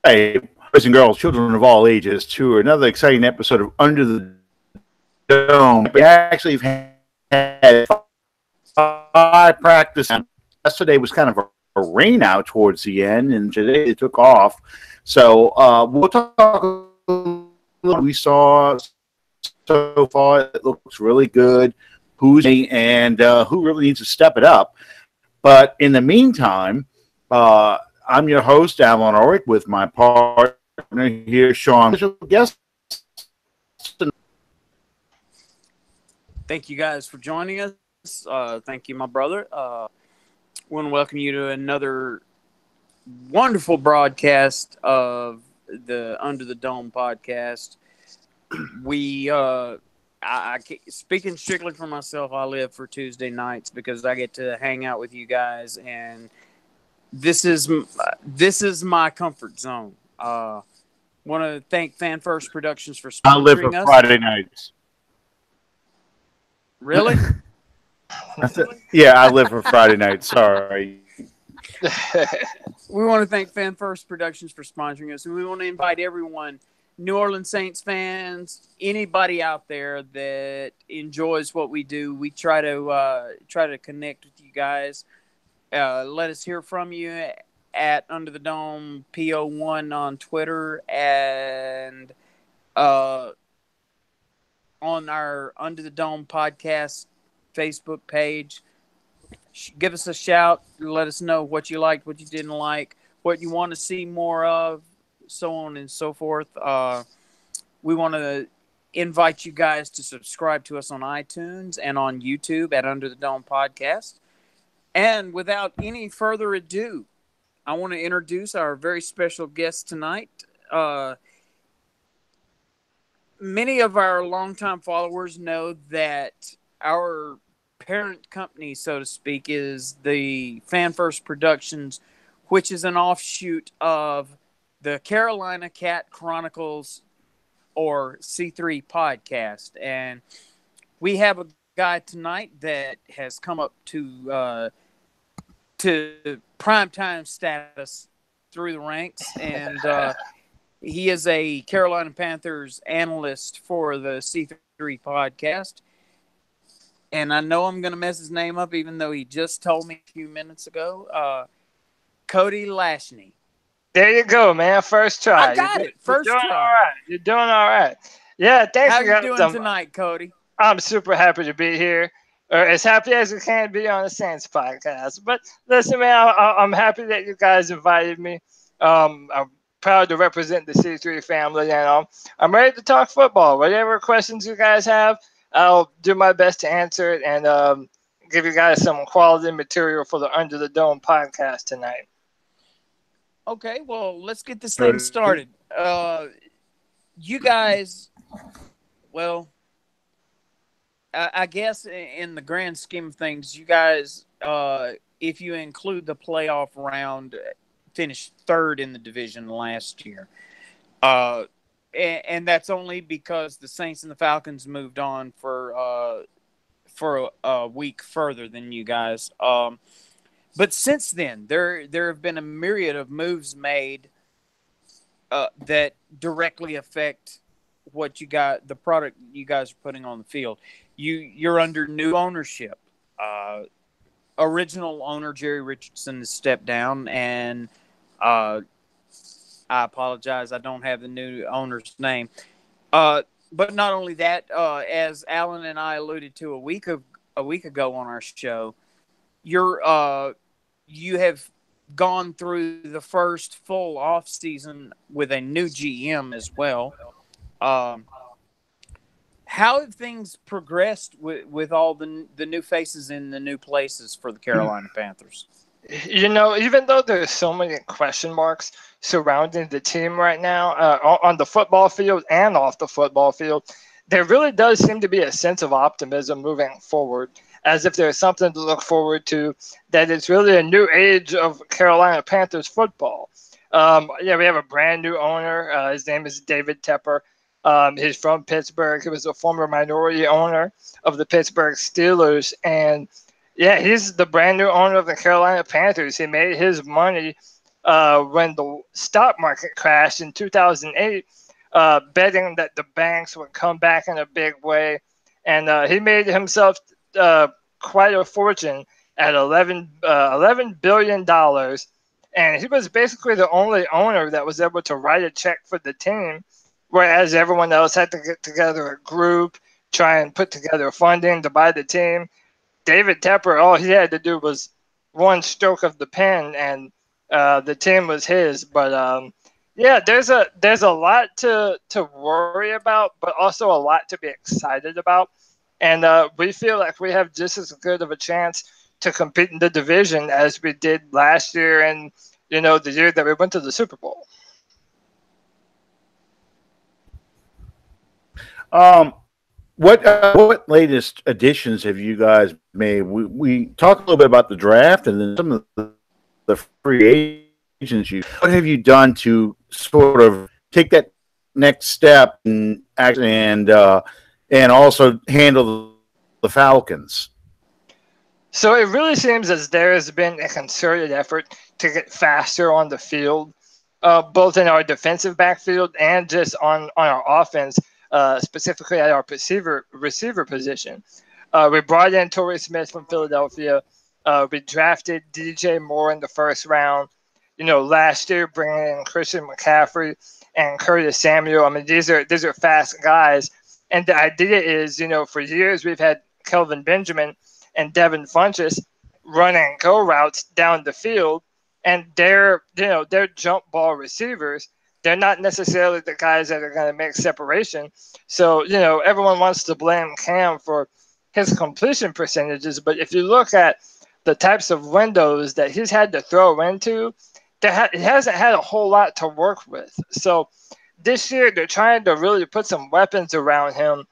Hey, boys and girls, children of all ages, to another exciting episode of Under the Dome. We actually had 5 practice. Yesterday was kind of a rain out towards the end, and today it took off. So we'll talk what we saw so far. It looks really good. And who really needs to step it up. But in the meantime, I'm your host, Alan Ulrich, with my partner here, Sean. Guest. Thank you guys for joining us. Thank you, my brother. I want to welcome you to another wonderful broadcast of the Under the Dome podcast. Speaking strictly for myself, I live for Tuesday nights because I get to hang out with you guys, and this is my comfort zone. Want to thank Fan First Productions for sponsoring us. I live for Friday nights. Really? Yeah, I live for Friday nights. Sorry. We want to thank Fan First Productions for sponsoring us, and we want to invite everyone, New Orleans Saints fans, anybody out there that enjoys what we do. We try to connect with you guys. Let us hear from you at Under the Dome PO1 on Twitter and on our Under the Dome podcast Facebook page. Give us a shout. Let us know what you liked, what you didn't like, what you want to see more of, so on and so forth. We want to invite you guys to subscribe to us on iTunes and on YouTube at Under the Dome Podcast. And without any further ado, I want to introduce our very special guest tonight. Many of our longtime followers know that our parent company, so to speak, is the Fan First Productions, which is an offshoot of the Carolina Cat Chronicles, or C3 podcast. And we have a guy tonight that has come up to primetime status through the ranks, and he is a Carolina Panthers analyst for the C3 podcast. And I know I'm going to mess his name up, even though he just told me a few minutes ago. Cody Lashney. There you go, man. First try. I got it. First try. All right. You're doing all right. Yeah, thanks. How you doing tonight, Cody? I'm super happy to be here. Or as happy as I can be on the Saints podcast. But listen, man, I'm happy that you guys invited me. I'm proud to represent the C3 family, and I'm ready to talk football. Whatever questions you guys have, I'll do my best to answer it and give you guys some quality material for the Under the Dome podcast tonight. Okay, well, let's get this thing started. You guys, well, I guess in the grand scheme of things, you guys, if you include the playoff round, finished third in the division last year. And that's only because the Saints and the Falcons moved on for a week further than you guys. But since then, there have been a myriad of moves made that directly affect what you got, the product you guys are putting on the field. You're under new ownership. Original owner Jerry Richardson has stepped down, and I apologize, I don't have the new owner's name. But not only that, as Alan and I alluded to a week ago on our show, you have gone through the first full off season with a new GM as well. How have things progressed with all the new faces in the new places for the Carolina Panthers? You know, even though there's so many question marks surrounding the team right now, on the football field and off the football field, there really does seem to be a sense of optimism moving forward, as if there's something to look forward to, that it's really a new age of Carolina Panthers football. We have a brand new owner. His name is David Tepper. He's from Pittsburgh. He was a former minority owner of the Pittsburgh Steelers. And, yeah, he's the brand new owner of the Carolina Panthers. He made his money when the stock market crashed in 2008, betting that the banks would come back in a big way. And he made himself quite a fortune at $11 billion. And he was basically the only owner that was able to write a check for the team, whereas everyone else had to get together a group, try and put together funding to buy the team. David Tepper, all he had to do was one stroke of the pen, and the team was his. But yeah, there's a lot to worry about, but also a lot to be excited about. And we feel like we have just as good of a chance to compete in the division as we did last year and, the year that we went to the Super Bowl. What latest additions have you guys made? We talked a little bit about the draft and then some of the free agents. What have you done to sort of take that next step and also handle the Falcons? So it really seems as there has been a concerted effort to get faster on the field, both in our defensive backfield and just on our offense, specifically at our receiver position. We brought in Torrey Smith from Philadelphia. We drafted DJ Moore in the first round. Last year bringing in Christian McCaffrey and Curtis Samuel. I mean, these are fast guys. And the idea is, for years we've had Kelvin Benjamin and Devin Funchess run and go routes down the field, and they're jump ball receivers. They're not necessarily the guys that are going to make separation. So, everyone wants to blame Cam for his completion percentages, but if you look at the types of windows that he's had to throw into, he hasn't had a whole lot to work with. So this year they're trying to really put some weapons around him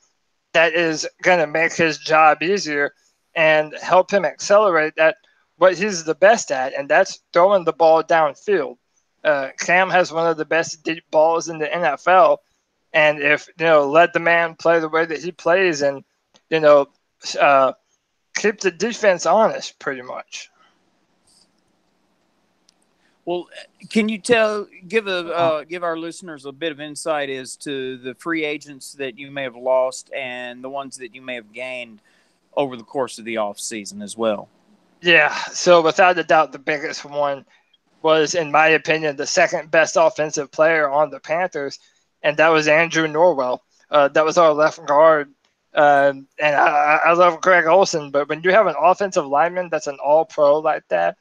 that is going to make his job easier and help him accelerate at what he's the best at, and that's throwing the ball downfield. Cam has one of the best deep balls in the NFL, and if let the man play the way that he plays, and keep the defense honest, pretty much. Well, can you give our listeners a bit of insight as to the free agents that you may have lost and the ones that you may have gained over the course of the off season as well? Yeah, so without a doubt, the biggest one was, in my opinion, the second best offensive player on the Panthers, and that was Andrew Norwell. That was our left guard. And I love Greg Olsen, but when you have an offensive lineman that's an all-pro like that,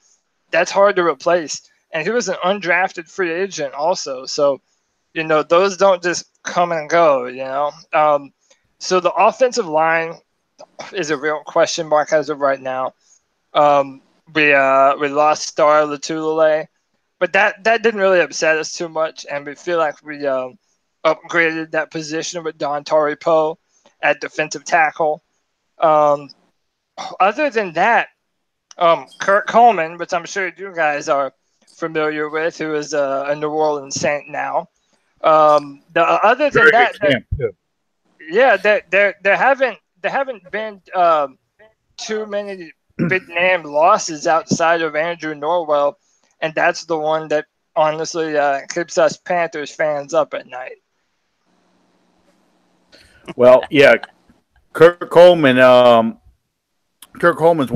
that's hard to replace. And he was an undrafted free agent also. So, those don't just come and go, So the offensive line is a real question mark as of right now. We lost Star Latulele, but that didn't really upset us too much, and we feel like we upgraded that position with Don Poe at defensive tackle. Other than that, Kurt Coleman, which I'm sure you guys are familiar with, who is a New Orleans Saint now. Other than that, there haven't been too many big name losses outside of Andrew Norwell, and that's the one that honestly keeps us Panthers fans up at night. Well, yeah, Kurt Coleman's one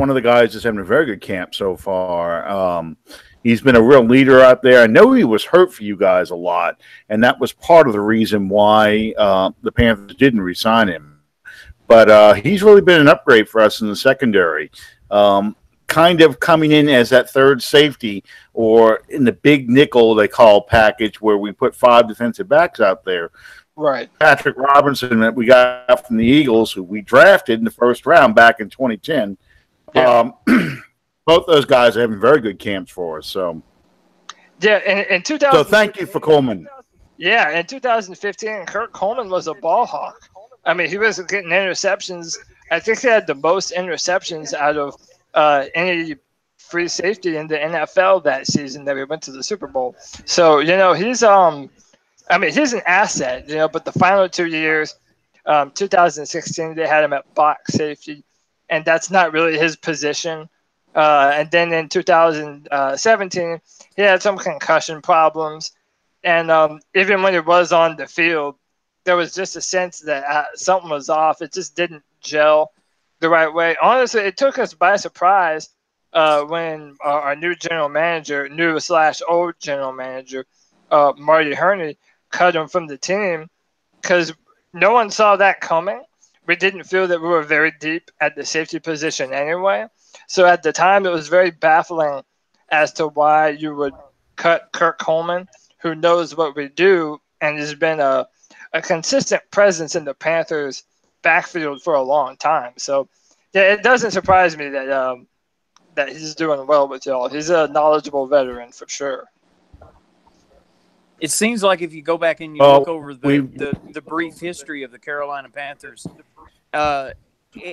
of the guys that's having a very good camp so far. He's been a real leader out there. I know he was hurt for you guys a lot, and that was part of the reason why the Panthers didn't re-sign him. But he's really been an upgrade for us in the secondary, kind of coming in as that third safety, or in the big nickel they call package, where we put 5 defensive backs out there. Right. Patrick Robinson that we got from the Eagles, who we drafted in the first round back in 2010. Yeah. Both those guys are having very good camps for us. So, yeah, in 2000. So thank you for Coleman. Yeah, in 2015, Kurt Coleman was a ball hawk. I mean, he was getting interceptions. I think he had the most interceptions out of any free safety in the NFL that season that we went to the Super Bowl. So, he's he's an asset, but the final 2 years, 2016, they had him at box safety, and that's not really his position. And then in 2017, he had some concussion problems. And even when he was on the field, there was just a sense that something was off. It just didn't gel the right way. Honestly, it took us by surprise when our new general manager, new/old general manager, Marty Herney, cut him from the team because no one saw that coming. We didn't feel that we were very deep at the safety position anyway. So at the time, it was very baffling as to why you would cut Kirk Coleman, who knows what we do and has been a consistent presence in the Panthers backfield for a long time. So yeah, it doesn't surprise me that that he's doing well with y'all. He's a knowledgeable veteran for sure. It seems like if you go back and you look over the brief history of the Carolina Panthers,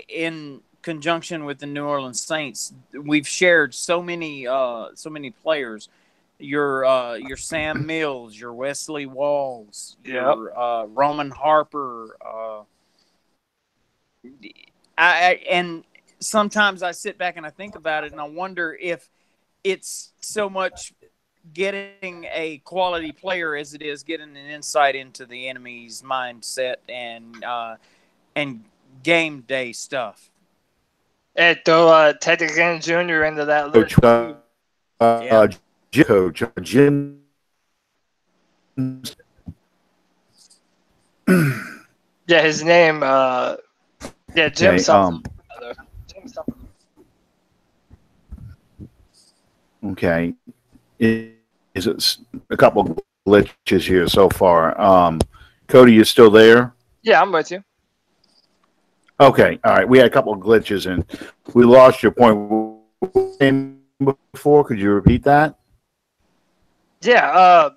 in conjunction with the New Orleans Saints, we've shared so many players. Your Sam Mills, your Wesley Walls, your Roman Harper. And sometimes I sit back and I think about it, and I wonder if it's so much getting a quality player as it is getting an insight into the enemy's mindset and game day stuff. Hey, throw Teddy Ginn Jr. into that list. Coach Jim. Yeah, his name. Jim something. Jim something. Okay. Is it a couple glitches here so far? Cody, you still there? Yeah, I'm with you. Okay. All right. We had a couple of glitches and we lost your point before. Could you repeat that? Yeah.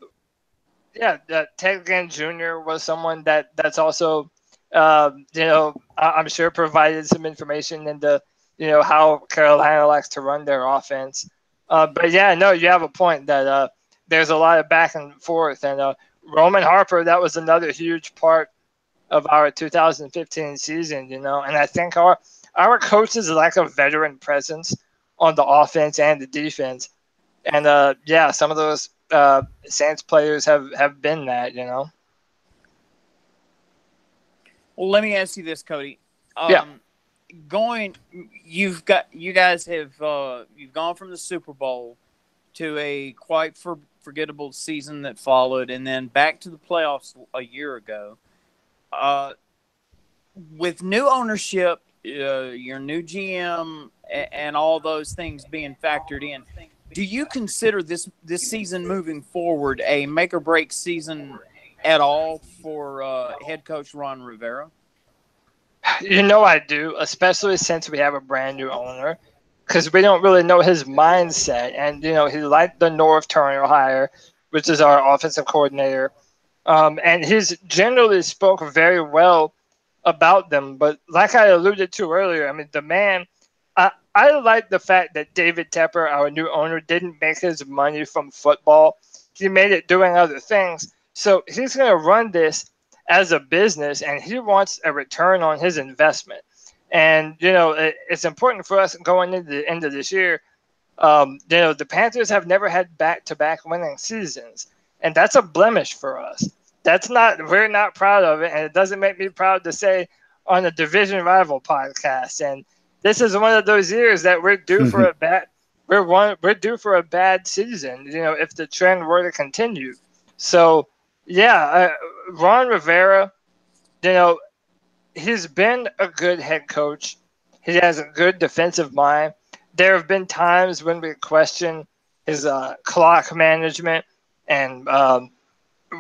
Ted Ginn Jr. was someone that's also, I'm sure provided some information into, how Carolina likes to run their offense. But yeah, no, you have a point that there's a lot of back and forth. And Roman Harper, that was another huge part of our 2015 season, and I think our coaches lack a veteran presence on the offense and the defense. And some of those Saints players have been that, Well, let me ask you this, Cody. You guys have you've gone from the Super Bowl to a quite forgettable season that followed, and then back to the playoffs a year ago. With new ownership, your new GM, and all those things being factored in, do you consider this season moving forward a make or break season at all for head coach Ron Rivera? I do, especially since we have a brand new owner, because we don't really know his mindset. And, he liked the North Turner hire, which is our offensive coordinator. And he's generally spoke very well about them. But like I alluded to earlier, I mean, the man, I like the fact that David Tepper, our new owner, didn't make his money from football. He made it doing other things. So he's going to run this as a business, and he wants a return on his investment. And, it's important for us going into the end of this year. The Panthers have never had back-to-back winning seasons, and that's a blemish for us. We're not proud of it, and it doesn't make me proud to say on a division rival podcast. And this is one of those years that we're due for we're due for a bad season, if the trend were to continue. So, Ron Rivera, he's been a good head coach. He has a good defensive mind. There have been times when we question his clock management and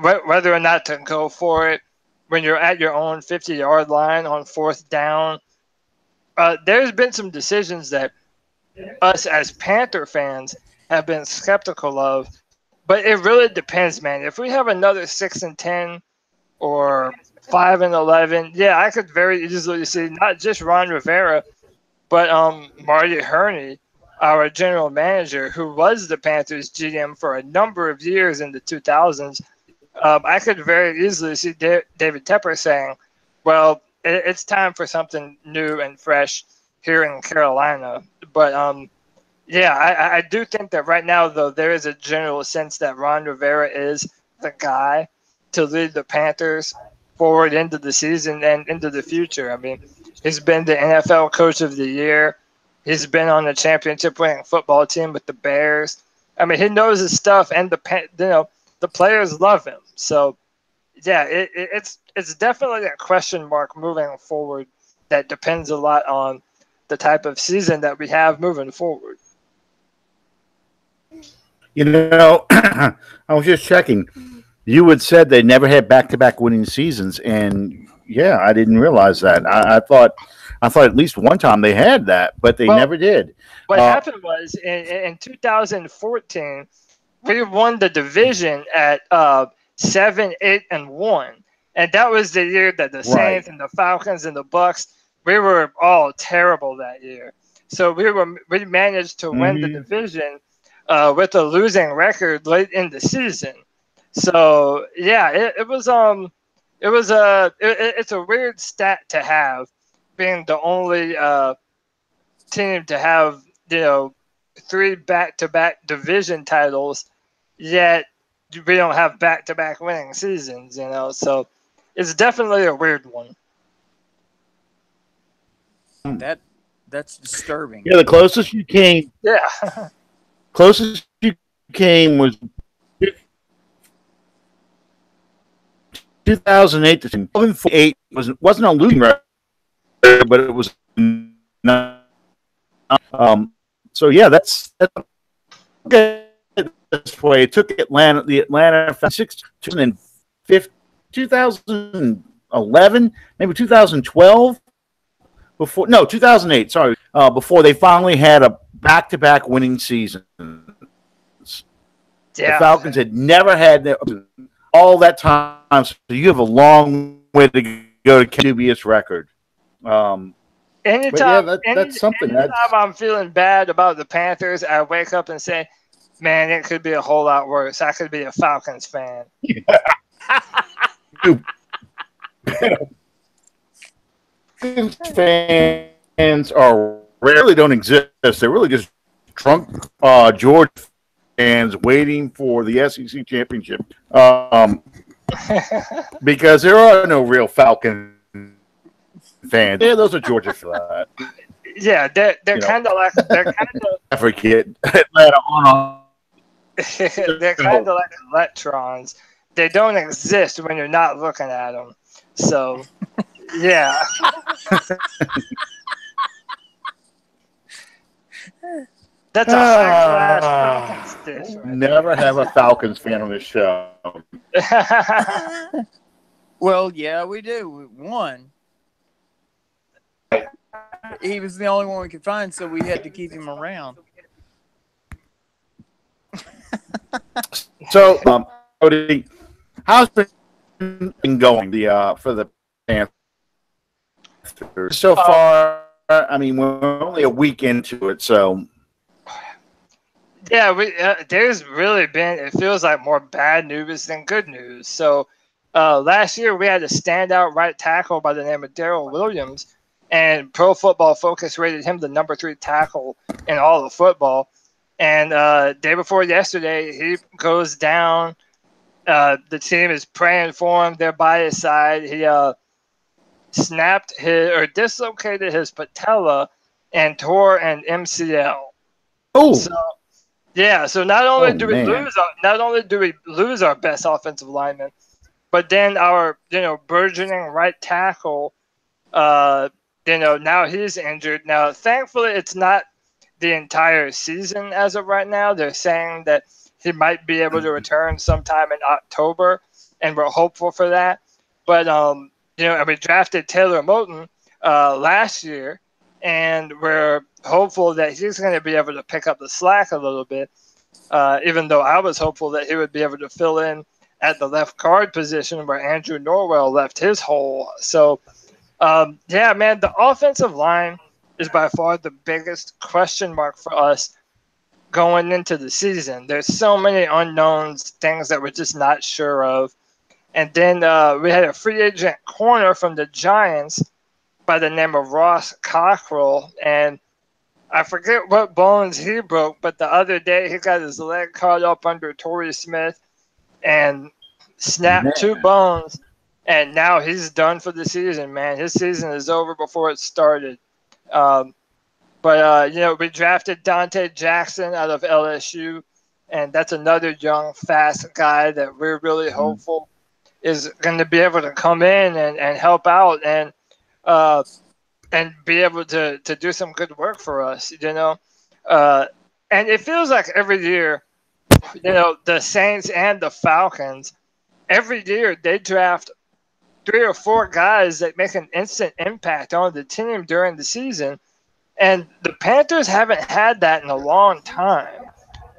whether or not to go for it when you're at your own 50-yard line on fourth down. There's been some decisions that us as Panther fans have been skeptical of, but it really depends, man. If we have another 6-10 or 5-11, I could very easily see not just Ron Rivera, but Marty Herney, our general manager, who was the Panthers GM for a number of years in the 2000s. I could very easily see David Tepper saying, well, it's time for something new and fresh here in Carolina. But Yeah, I do think that right now, though, there is a general sense that Ron Rivera is the guy to lead the Panthers forward into the season and into the future. I mean, he's been the NFL Coach of the Year. He's been on the championship-winning football team with the Bears. I mean, he knows his stuff, and the players love him. So, yeah, it's definitely a question mark moving forward. That depends a lot on the type of season that we have moving forward. I was just checking. You had said they never had back-to-back winning seasons, and yeah, I didn't realize that. I thought at least one time they had that, but they never did. What happened was in 2014, we won the division at 7, 8, and 1, and that was the year that the Saints and the Falcons and the Bucks, we were all terrible that year. So we managed to win the division with a losing record late in the season. So yeah, it's a weird stat to have, being the only team to have 3 back-to-back division titles, yet we don't have back-to-back winning seasons. So it's definitely a weird one. That's disturbing. Yeah, the closest you came. Yeah. Closest you came was 2008 to 2008. Wasn't a losing record, but it was not. So yeah, that's okay. This way, it took the Atlanta 2011, maybe 2012. 2008. Sorry, before they finally had a back-to-back winning season. Yeah. The Falcons had never had all that time, so you have a long way to go to dubious record. Anytime something. Anytime I'm feeling bad about the Panthers, I wake up and say, "Man, it could be a whole lot worse. I could be a Falcons fan." Fans rarely don't exist. They're really just drunk George fans waiting for the SEC championship. Because there are no real Falcon fans. Yeah, those are Georgia fans. Yeah, they're kind of like I forget Atlanta on. They're kind of like electrons. They don't exist when you're not looking at them. So, yeah. That's a high-class Falcons dish. Right never have a Falcons fan on this show. Well, yeah, we do. One. He was the only one we could find, so we had to keep him around. So, Cody, how's it been going for the Panthers so far? I mean, we're only a week into it, so. Yeah, there's really been, it feels like, more bad news than good news. So last year we had a standout right tackle by the name of Darrell Williams, and Pro Football Focus rated him the number 3 tackle in all of football. And day before yesterday, he goes down. The team is praying for him. They're by his side. He dislocated his patella and tore an MCL. Oh. So not only do we lose our best offensive lineman, but then our burgeoning right tackle, now he's injured. Now, thankfully, it's not the entire season as of right now. They're saying that he might be able to return sometime in October, and we're hopeful for that. But we drafted Taylor Moton last year, and we're hopeful that he's going to be able to pick up the slack a little bit, even though I was hopeful that he would be able to fill in at the left guard position where Andrew Norwell left his hole. So, man, the offensive line is by far the biggest question mark for us going into the season. There's so many unknowns, things that we're just not sure of. And then we had a free agent corner from the Giants by the name of Ross Cockrell, and I forget what bones he broke, but the other day he got his leg caught up under Torrey Smith and snapped two Man. bones, and now he's done for the season, man. His season is over before it started. Um, but we drafted Dante Jackson out of LSU, and that's another young, fast guy that we're really hopeful is going to be able to come in and help out and be able to do some good work for us, and it feels like every year, the Saints and the Falcons, every year they draft 3 or 4 guys that make an instant impact on the team during the season. And the Panthers haven't had that in a long time.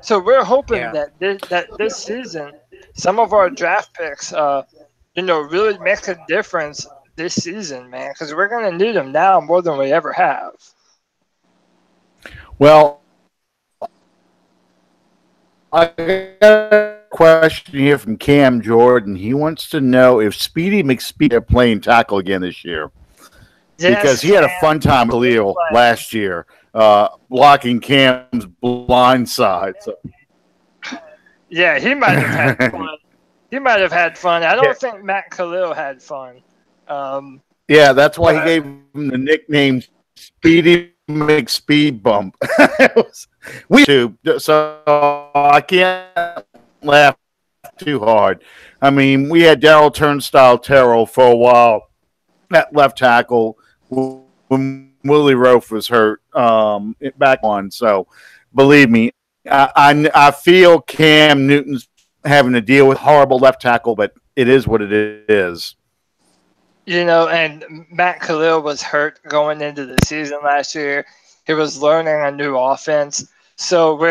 So we're hoping Yeah. that this season, some of our draft picks, really make a difference this season, man, because we're going to need them now more than we ever have. Well, I got a question here from Cam Jordan. He wants to know if Speedy McSpeedy are playing tackle again this year. Yes, Because he had a fun time with Khalil last year, blocking Cam's blind side. So. Yeah, he might have had fun. He might have had fun. I don't think Matt Khalil had fun. Yeah, that's why he gave him the nickname Speedy McSpeed Bump. We do, so I can't laugh too hard. I mean, we had Daryl Turnstile Terrell for a while at left tackle when Willie Rofe was hurt back on. So, believe me, I feel Cam Newton's having to deal with horrible left tackle, but it is what it is. And Matt Khalil was hurt going into the season last year. He was learning a new offense. So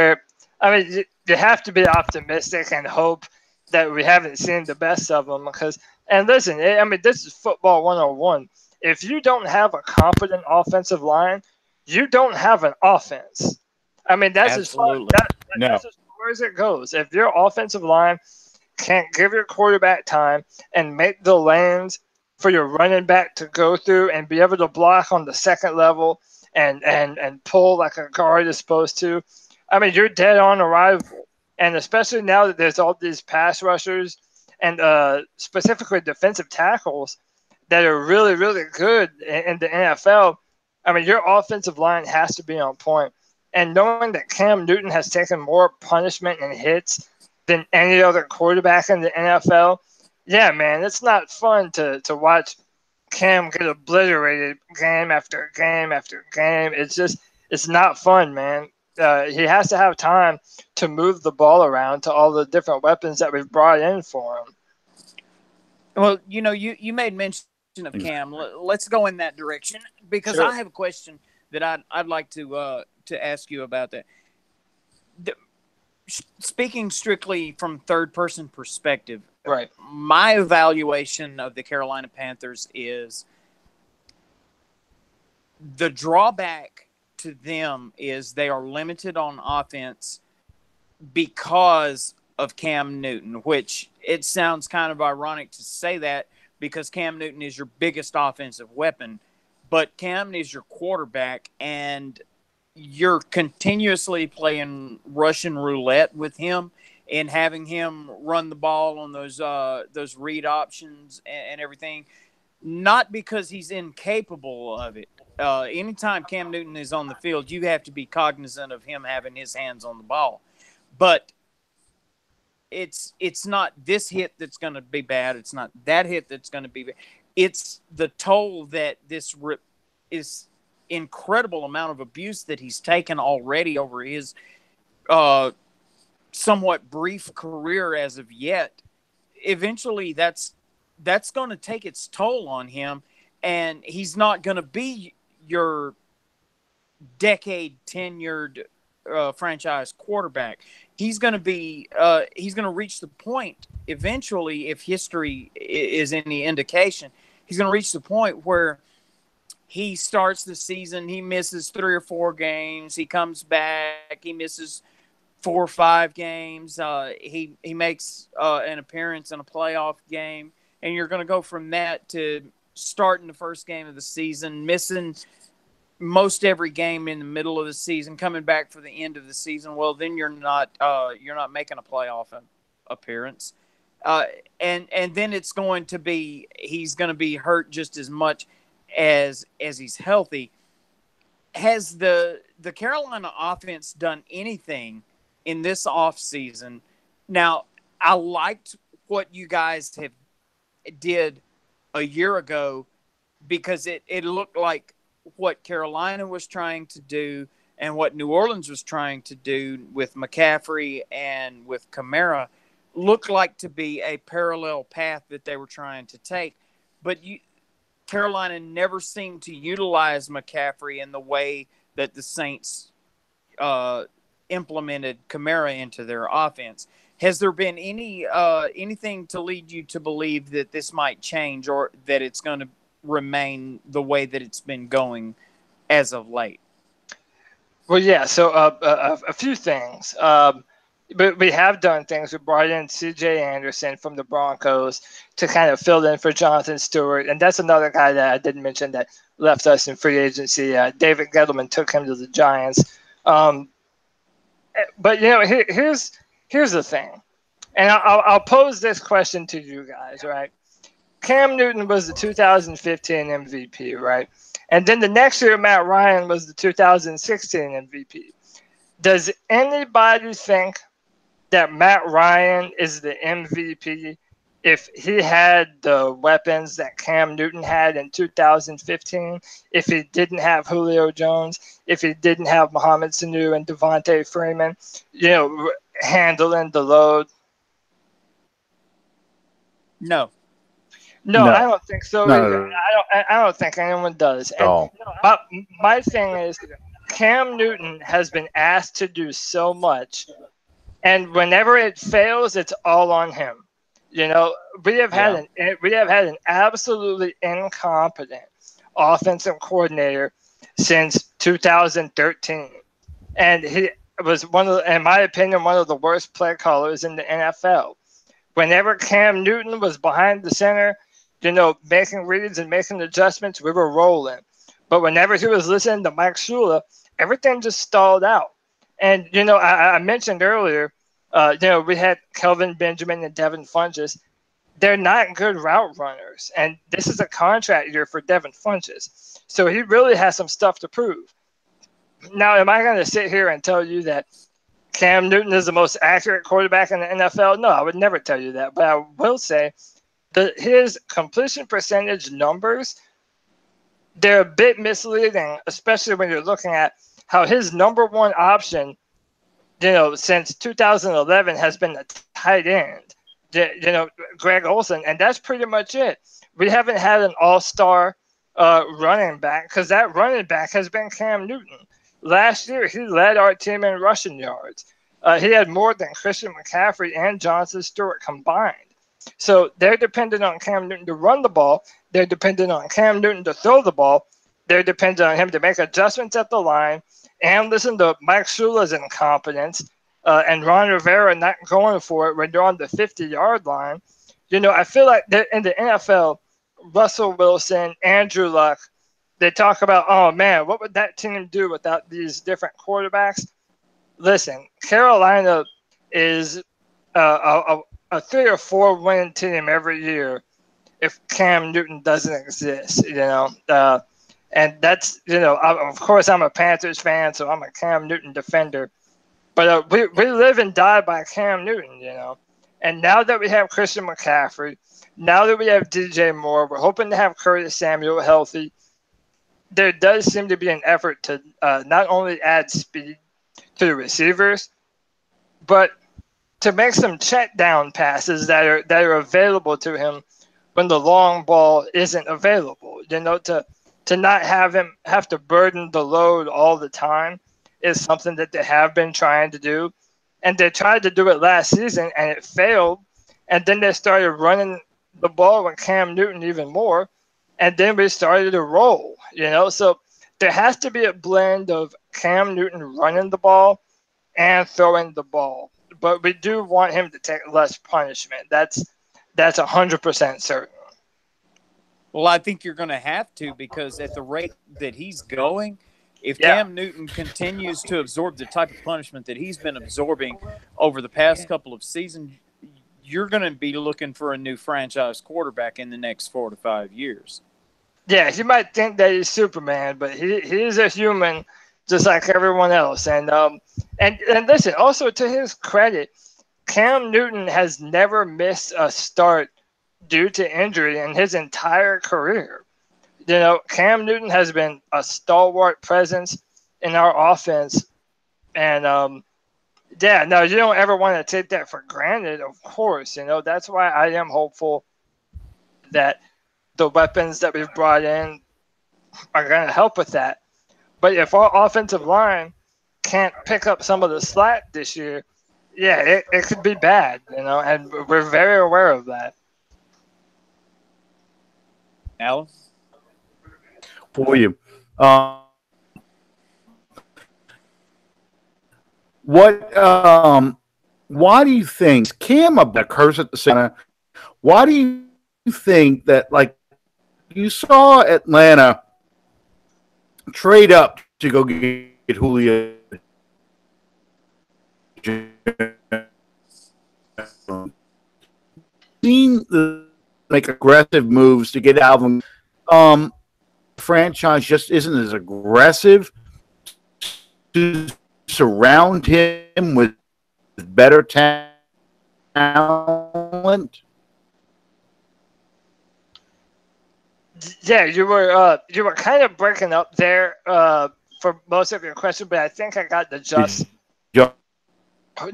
you have to be optimistic and hope that we haven't seen the best of him. And listen, this is football 101. If you don't have a confident offensive line, you don't have an offense. That's as far as it goes. If your offensive line can't give your quarterback time and make the lanes for your running back to go through and be able to block on the second level and pull like a guard is supposed to, you're dead on arrival. And especially now that there's all these pass rushers and specifically defensive tackles that are really, really good in the NFL, your offensive line has to be on point. And knowing that Cam Newton has taken more punishment and hits than any other quarterback in the NFL, yeah, man, it's not fun to watch Cam get obliterated game after game after game. It's not fun, man. He has to have time to move the ball around to all the different weapons that we've brought in for him. Well, you made mention of Cam. Let's go in that direction because Sure. I have a question that I'd like to ask you about that. Speaking strictly from third-person perspective, right? My evaluation of the Carolina Panthers is the drawback to them is they are limited on offense because of Cam Newton, which it sounds kind of ironic to say that because Cam Newton is your biggest offensive weapon, but Cam is your quarterback, and you're continuously playing Russian roulette with him and having him run the ball on those read options and everything. Not because he's incapable of it. Anytime Cam Newton is on the field, you have to be cognizant of him having his hands on the ball. But it's not this hit that's going to be bad. It's not that hit that's going to be bad. It's the toll that this is incredible amount of abuse that he's taken already over his somewhat brief career as of yet. Eventually, that's going to take its toll on him, and he's not going to be your decade tenured franchise quarterback. He's going to reach the point eventually, if history is any indication, he's going to reach the point where he starts the season, he misses 3 or 4 games, he comes back, he misses 4 or 5 games, he makes an appearance in a playoff game, and you're going to go from that to starting the first game of the season, missing most every game in the middle of the season, coming back for the end of the season, well, then you're not making a playoff appearance. And then it's going to be he's going to be hurt just as much as he's healthy. Has the Carolina offense done anything in this offseason? Now, I liked what you guys have did a year ago because it looked like what Carolina was trying to do and what New Orleans was trying to do with McCaffrey and with Kamara looked like to be a parallel path that they were trying to take. But Carolina never seemed to utilize McCaffrey in the way that the Saints implemented Kamara into their offense. Has there been anything to lead you to believe that this might change or that it's going to remain the way that it's been going as of late? Well, yeah. So a few things. But we have done things. We brought in C.J. Anderson from the Broncos to kind of fill in for Jonathan Stewart, and that's another guy that I didn't mention that left us in free agency. David Gettleman took him to the Giants. But here's the thing, and I'll pose this question to you guys, right? Cam Newton was the 2015 MVP, right? And then the next year, Matt Ryan was the 2016 MVP. Does anybody think that Matt Ryan is the MVP if he had the weapons that Cam Newton had in 2015, if he didn't have Julio Jones, if he didn't have Mohamed Sanu and Devontae Freeman, handling the load? No, I don't think so either. I don't think anyone does. And my thing is, Cam Newton has been asked to do so much, and whenever it fails, it's all on him. We have had an absolutely incompetent offensive coordinator since 2013, and he was in my opinion, one of the worst play callers in the NFL. Whenever Cam Newton was behind the center, making reads and making adjustments, we were rolling. But whenever he was listening to Mike Shula, everything just stalled out. And, I mentioned earlier, we had Kelvin Benjamin and Devin Funchess. They're not good route runners. And this is a contract year for Devin Funchess. So he really has some stuff to prove. Now, am I going to sit here and tell you that Cam Newton is the most accurate quarterback in the NFL? No, I would never tell you that. But I will say that his completion percentage numbers, they're a bit misleading, especially when you're looking at how his number one option, since 2011 has been a tight end, Greg Olsen, and that's pretty much it. We haven't had an all-star running back because that running back has been Cam Newton. Last year, he led our team in rushing yards. He had more than Christian McCaffrey and Jonathan Stewart combined. So they're dependent on Cam Newton to run the ball. They're dependent on Cam Newton to throw the ball. They're dependent on him to make adjustments at the line and listen to Mike Shula's incompetence and Ron Rivera not going for it when they're on the 50-yard line. I feel like in the NFL, Russell Wilson, Andrew Luck, they talk about, oh, man, what would that team do without these different quarterbacks? Listen, Carolina is a 3 or 4 win team every year if Cam Newton doesn't exist, and that's, of course, I'm a Panthers fan, so I'm a Cam Newton defender. But we live and die by Cam Newton, And now that we have Christian McCaffrey, now that we have DJ Moore, we're hoping to have Curtis Samuel healthy. There does seem to be an effort to not only add speed to the receivers, but to make some check down passes that are available to him when the long ball isn't available. To not have him have to burden the load all the time is something that they have been trying to do. And they tried to do it last season and it failed. And then they started running the ball with Cam Newton even more. And then we started to roll, So there has to be a blend of Cam Newton running the ball and throwing the ball. But we do want him to take less punishment. That's 100% certain. Well, I think you're going to have to, because at the rate that he's going, If Cam Newton continues to absorb the type of punishment that he's been absorbing over the past couple of seasons, you're going to be looking for a new franchise quarterback in the next 4 to 5 years. Yeah, you might think that he's Superman, but he is a human just like everyone else. And listen, also to his credit, Cam Newton has never missed a start due to injury in his entire career. You know, Cam Newton has been a stalwart presence in our offense. And, you don't ever want to take that for granted, of course. You know, that's why I am hopeful that the weapons that we've brought in are going to help with that. But if our offensive line can't pick up some of the slack this year, it could be bad, you know, and we're very aware of that. Alan? For you. Why do you think Cam a curse at the center? Why do you think that, like, you saw Atlanta trade up to go get Julio? Seen the make aggressive moves to get Alvin. Franchise just isn't as aggressive to surround him with better talent. Yeah, you were kind of breaking up there for most of your question, but I think I got the gist. No,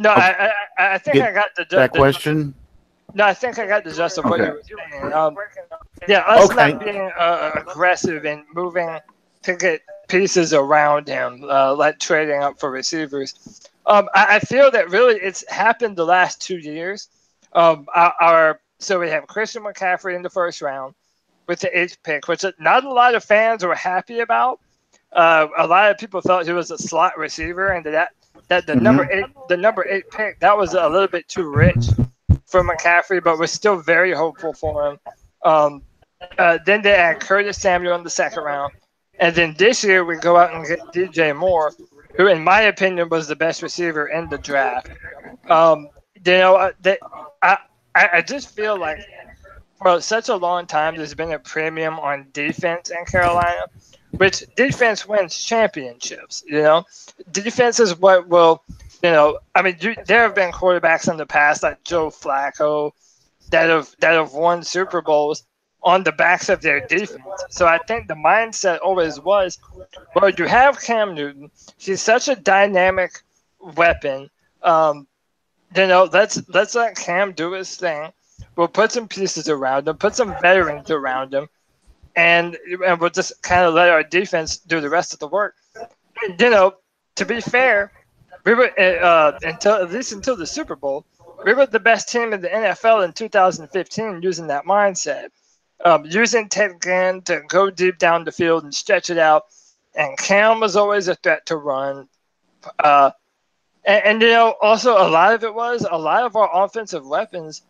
I think I got the question. No, I think I got the gist of what you were saying. Us not being aggressive and moving to get pieces around him, like trading up for receivers. I feel that really it's happened the last 2 years. So we have Christian McCaffrey in the first round with the 8th pick, which not a lot of fans were happy about. A lot of people thought he was a slot receiver, and that the number 8 pick, that was a little bit too rich for McCaffrey, but we're still very hopeful for him. Then they add Curtis Samuel in the 2nd round. And then this year we go out and get DJ Moore, who in my opinion was the best receiver in the draft. I just feel like for such a long time there's been a premium on defense in Carolina, which defense wins championships. You know, defense is what will, there have been quarterbacks in the past like Joe Flacco that have won Super Bowls on the backs of their defense. So I think the mindset always was, well, you have Cam Newton. He's such a dynamic weapon. Let's let Cam do his thing. We'll put some pieces around him, put some veterans around him, and we'll just kind of let our defense do the rest of the work. To be fair, we were until the Super Bowl, we were the best team in the NFL in 2015 using that mindset. Using Ted Ginn to go deep down the field and stretch it out. And Cam was always a threat to run. Also a lot of our offensive weapons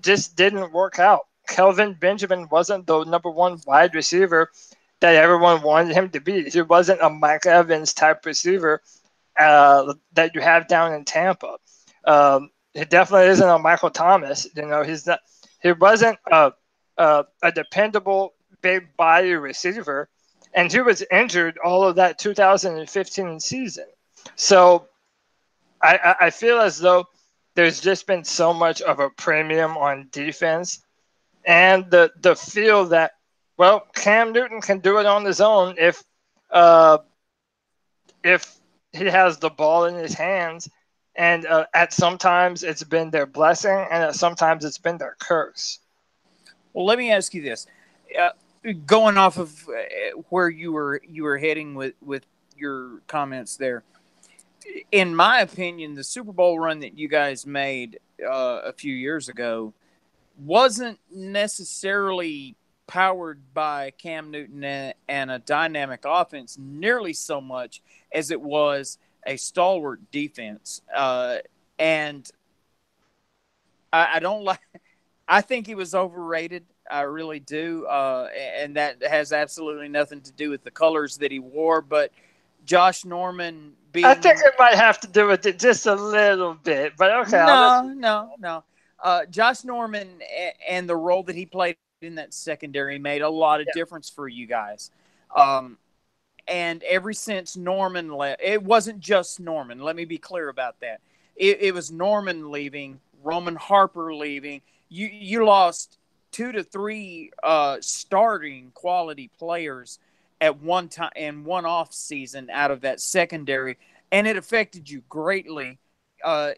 just didn't work out. Kelvin Benjamin wasn't the number 1 wide receiver that everyone wanted him to be. He wasn't a Mike Evans type receiver that you have down in Tampa. He definitely isn't a Michael Thomas. He wasn't a dependable big body receiver, and he was injured all of that 2015 season. So I feel as though there's just been so much of a premium on defense and the feel that, well, Cam Newton can do it on his own if he has the ball in his hands. And at sometimes it's been their blessing, and at sometimes it's been their curse. Well, let me ask you this: going off of where you were heading with your comments there, in my opinion, the Super Bowl run that you guys made a few years ago wasn't necessarily powered by Cam Newton and a dynamic offense nearly so much as it was a stalwart defense. And I don't like. I think he was overrated. I really do. And that has absolutely nothing to do with the colors that he wore. But Josh Norman being. I think it might have to do with it just a little bit, but okay. No. Josh Norman and the role that he played in that secondary made a lot of difference for you guys. And ever since Norman left, it wasn't just Norman. Let me be clear about that. It was Norman leaving, Roman Harper leaving. You lost 2 to 3 starting quality players at one time in one off season out of that secondary, and it affected you greatly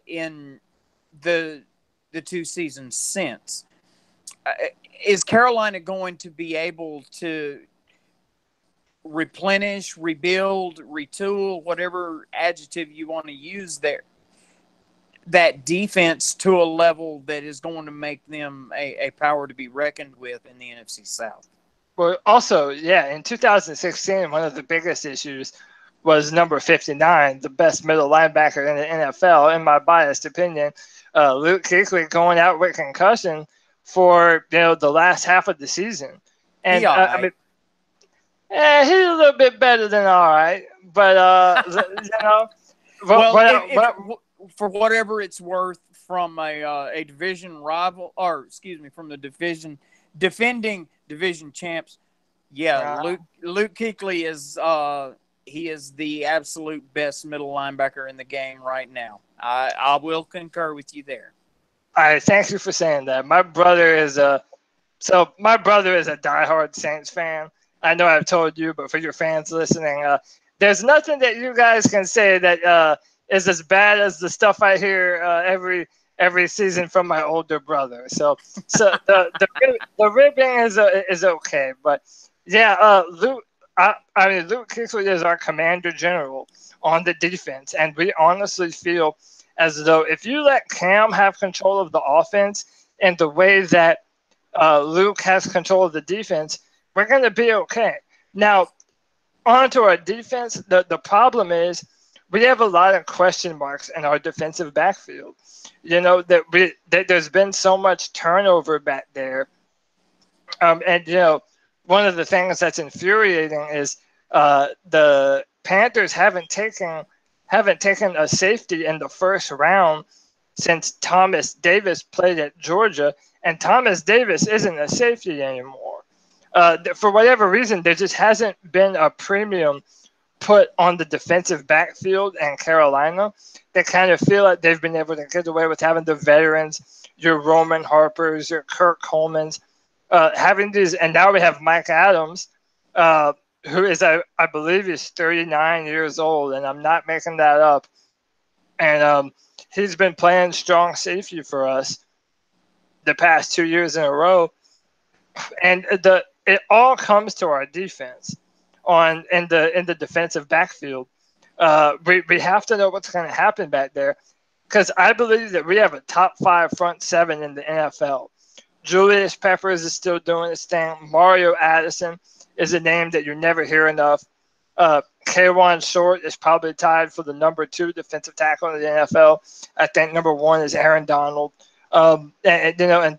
in the 2 seasons since. Is Carolina going to be able to replenish, rebuild, retool, whatever adjective you want to use there, that defense to a level that is going to make them a power to be reckoned with in the NFC South? Well, also, in 2016, one of the biggest issues was number 59, the best middle linebacker in the NFL, in my biased opinion. Luke Kuechly going out with concussion for the last half of the season, and I mean, he's a little bit better than all right, but for whatever it's worth, from a division rival, or excuse me, from the defending division champs, Luke Kuechly is he is the absolute best middle linebacker in the game right now. I will concur with you there. All right, thank you for saying that. My brother is a diehard Saints fan. I know I've told you, but for your fans listening, there's nothing that you guys can say that is as bad as the stuff I hear every season from my older brother. So the ribbing is okay, but Luke. Luke Kuechly is our commander general on the defense, and we honestly feel as though if you let Cam have control of the offense and the way that Luke has control of the defense, we're going to be okay. Now, onto our defense, the problem is we have a lot of question marks in our defensive backfield. That there's been so much turnover back there, and one of the things that's infuriating is the Panthers haven't taken a safety in the first round since Thomas Davis played at Georgia, and Thomas Davis isn't a safety anymore. For whatever reason, there just hasn't been a premium put on the defensive backfield in Carolina. They kind of feel like they've been able to get away with having the veterans, your Roman Harpers, your Kirk Colemans, having these, and now we have Mike Adams, who is, I believe, is 39 years old, and I'm not making that up. And he's been playing strong safety for us the past 2 years in a row. And it all comes to our defense in the defensive backfield. We have to know what's going to happen back there, because I believe that we have a top 5 front 7 in the NFL. Julius Peppers is still doing his thing. Mario Addison is a name that you never hear enough. K'Wan Short is probably tied for the number 2 defensive tackle in the NFL. I think number 1 is Aaron Donald. And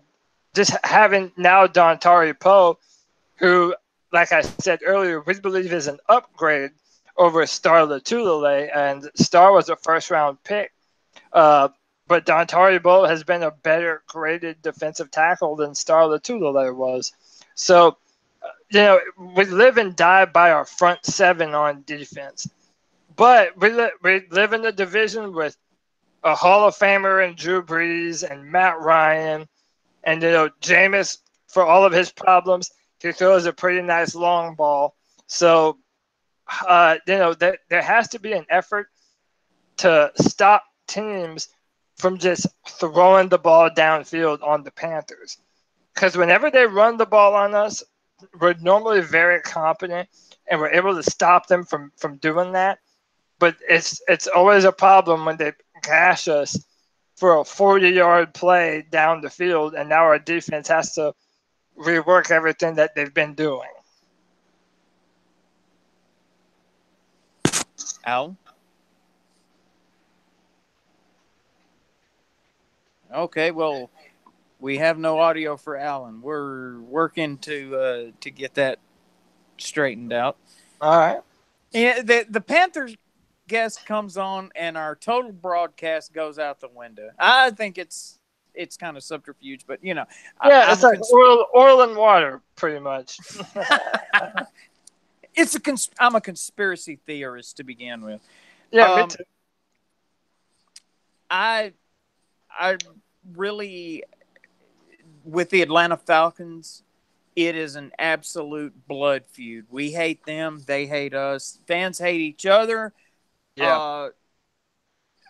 just having now Dontari Poe, who, like I said earlier, we believe is an upgrade over Star Lotulelei, and Star was a first-round pick. But Dontari Poe has been a better graded defensive tackle than Star Lotulelei was. So, we live and die by our front 7 on defense. But we live in a division with a Hall of Famer in Drew Brees and Matt Ryan. And, Jameis, for all of his problems, he throws a pretty nice long ball. So, there has to be an effort to stop teams from just throwing the ball downfield on the Panthers. Because whenever they run the ball on us, we're normally very competent and we're able to stop them from doing that. But it's always a problem when they gash us for a 40-yard play down the field, and now our defense has to rework everything that they've been doing. Al? Okay, well, we have no audio for Alan. We're working to get that straightened out. All right. Yeah, the Panthers guest comes on, and our total broadcast goes out the window. I think it's kind of subterfuge, but Yeah, I'm it's a like oil and water, pretty much. I'm a conspiracy theorist to begin with. Yeah, me Um, too. I I really, with the Atlanta Falcons, it is an absolute blood feud. We hate them, they hate us. Fans hate each other. Yeah. Uh,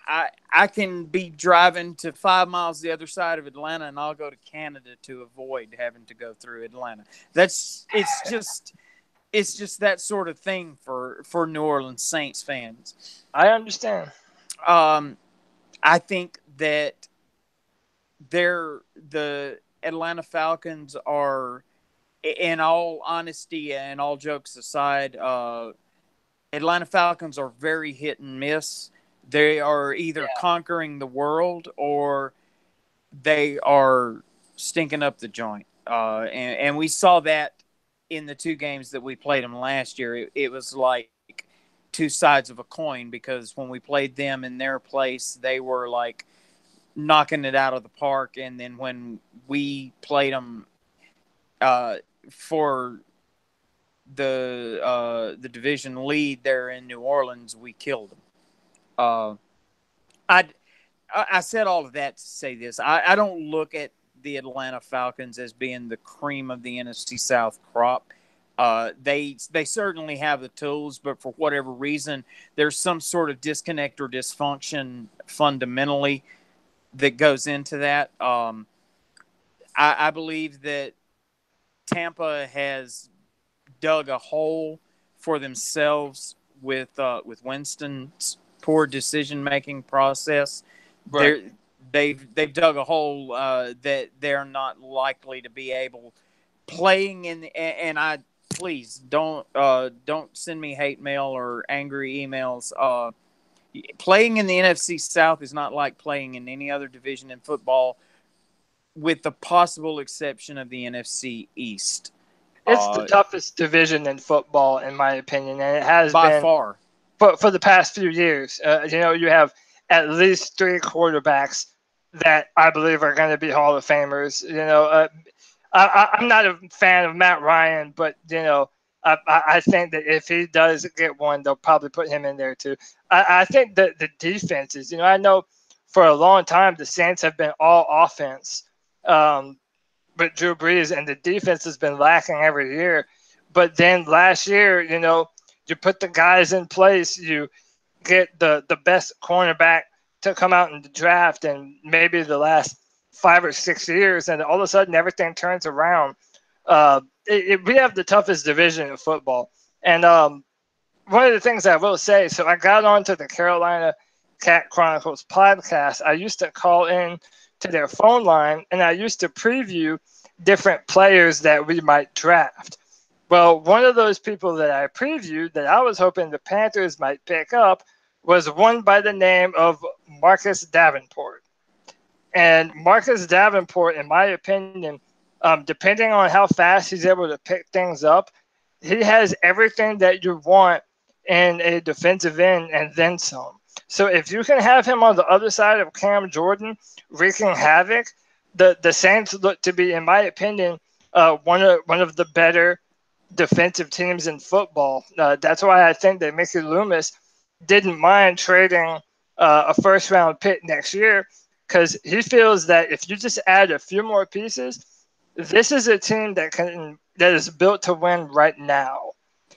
I can be driving to 5 miles the other side of Atlanta, and I'll go to Canada to avoid having to go through Atlanta. It's just that sort of thing for New Orleans Saints fans. I understand. Um, I think that the Atlanta Falcons are, in all honesty and all jokes aside, Atlanta Falcons are very hit and miss. They are either Yeah. conquering the world or they are stinking up the joint. And we saw that in the two games that we played them last year. It was like two sides of a coin, because when we played them in their place, they were like knocking it out of the park. And then when we played them uh, for the division lead there in New Orleans, we killed them. Uh, I I said all of that to say this. I don't look at the Atlanta Falcons as being the cream of the NFC South crop. They certainly have the tools, but for whatever reason, there's some sort of disconnect or dysfunction fundamentally that goes into that. I believe that Tampa has dug a hole for themselves with Winston's poor decision making process. Right. They've dug a hole that they're not likely to be able playing in. And I please don't send me hate mail or angry emails. Playing in the NFC South is not like playing in any other division in football, with the possible exception of the NFC East. It's the Uh, toughest division in football, in my opinion, and it has by been far. for the past few years. You have at least three quarterbacks that I believe are going to be Hall of Famers. I'm not a fan of Matt Ryan, but I think that if he does get one, they'll probably put him in there too. I think that the defenses, I know for a long time the Saints have been all offense, but Drew Brees, and the defense has been lacking every year. But then last year, you put the guys in place, you get the best cornerback to come out in the draft, and maybe the last 5 or 6 years, and all of a sudden everything turns around. We have the toughest division of football, and one of the things I will say, so I got onto the Carolina Cat Chronicles podcast. I used to call in to their phone line, and I used to preview different players that we might draft. Well, one of those people that I previewed that I was hoping the Panthers might pick up was one by the name of Marcus Davenport. And Marcus Davenport, in my opinion, depending on how fast he's able to pick things up, he has everything that you want in a defensive end and then some. So if you can have him on the other side of Cam Jordan wreaking havoc, the Saints look to be, in my opinion, one of the better defensive teams in football. That's why I think that Mickey Loomis didn't mind trading a first round pick next year, because he feels that if you just add a few more pieces, this is a team that is built to win right now,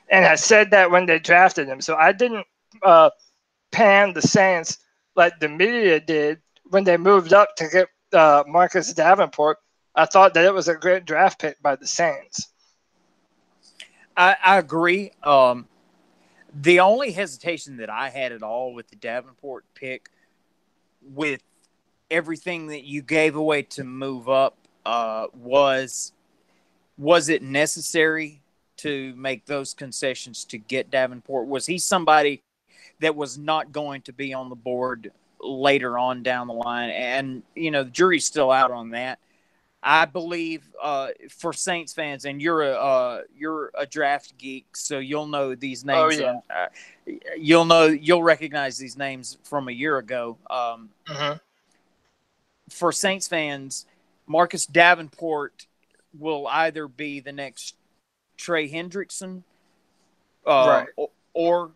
and I said that when they drafted him. So I didn't pan the Saints like the media did when they moved up to get Marcus Davenport. I thought that it was a great draft pick by the Saints. I agree. The only hesitation that I had at all with the Davenport pick, with everything that you gave away to move up, was it necessary to make those concessions to get Davenport? Was he somebody that was not going to be on the board later on down the line? And the jury's still out on that. I believe for Saints fans, and you're a draft geek, so you'll know these Oh names. yeah. You'll recognize these names from a year ago. Mm-hmm. For Saints fans, Marcus Davenport will either be the next Trey Hendrickson, Right. or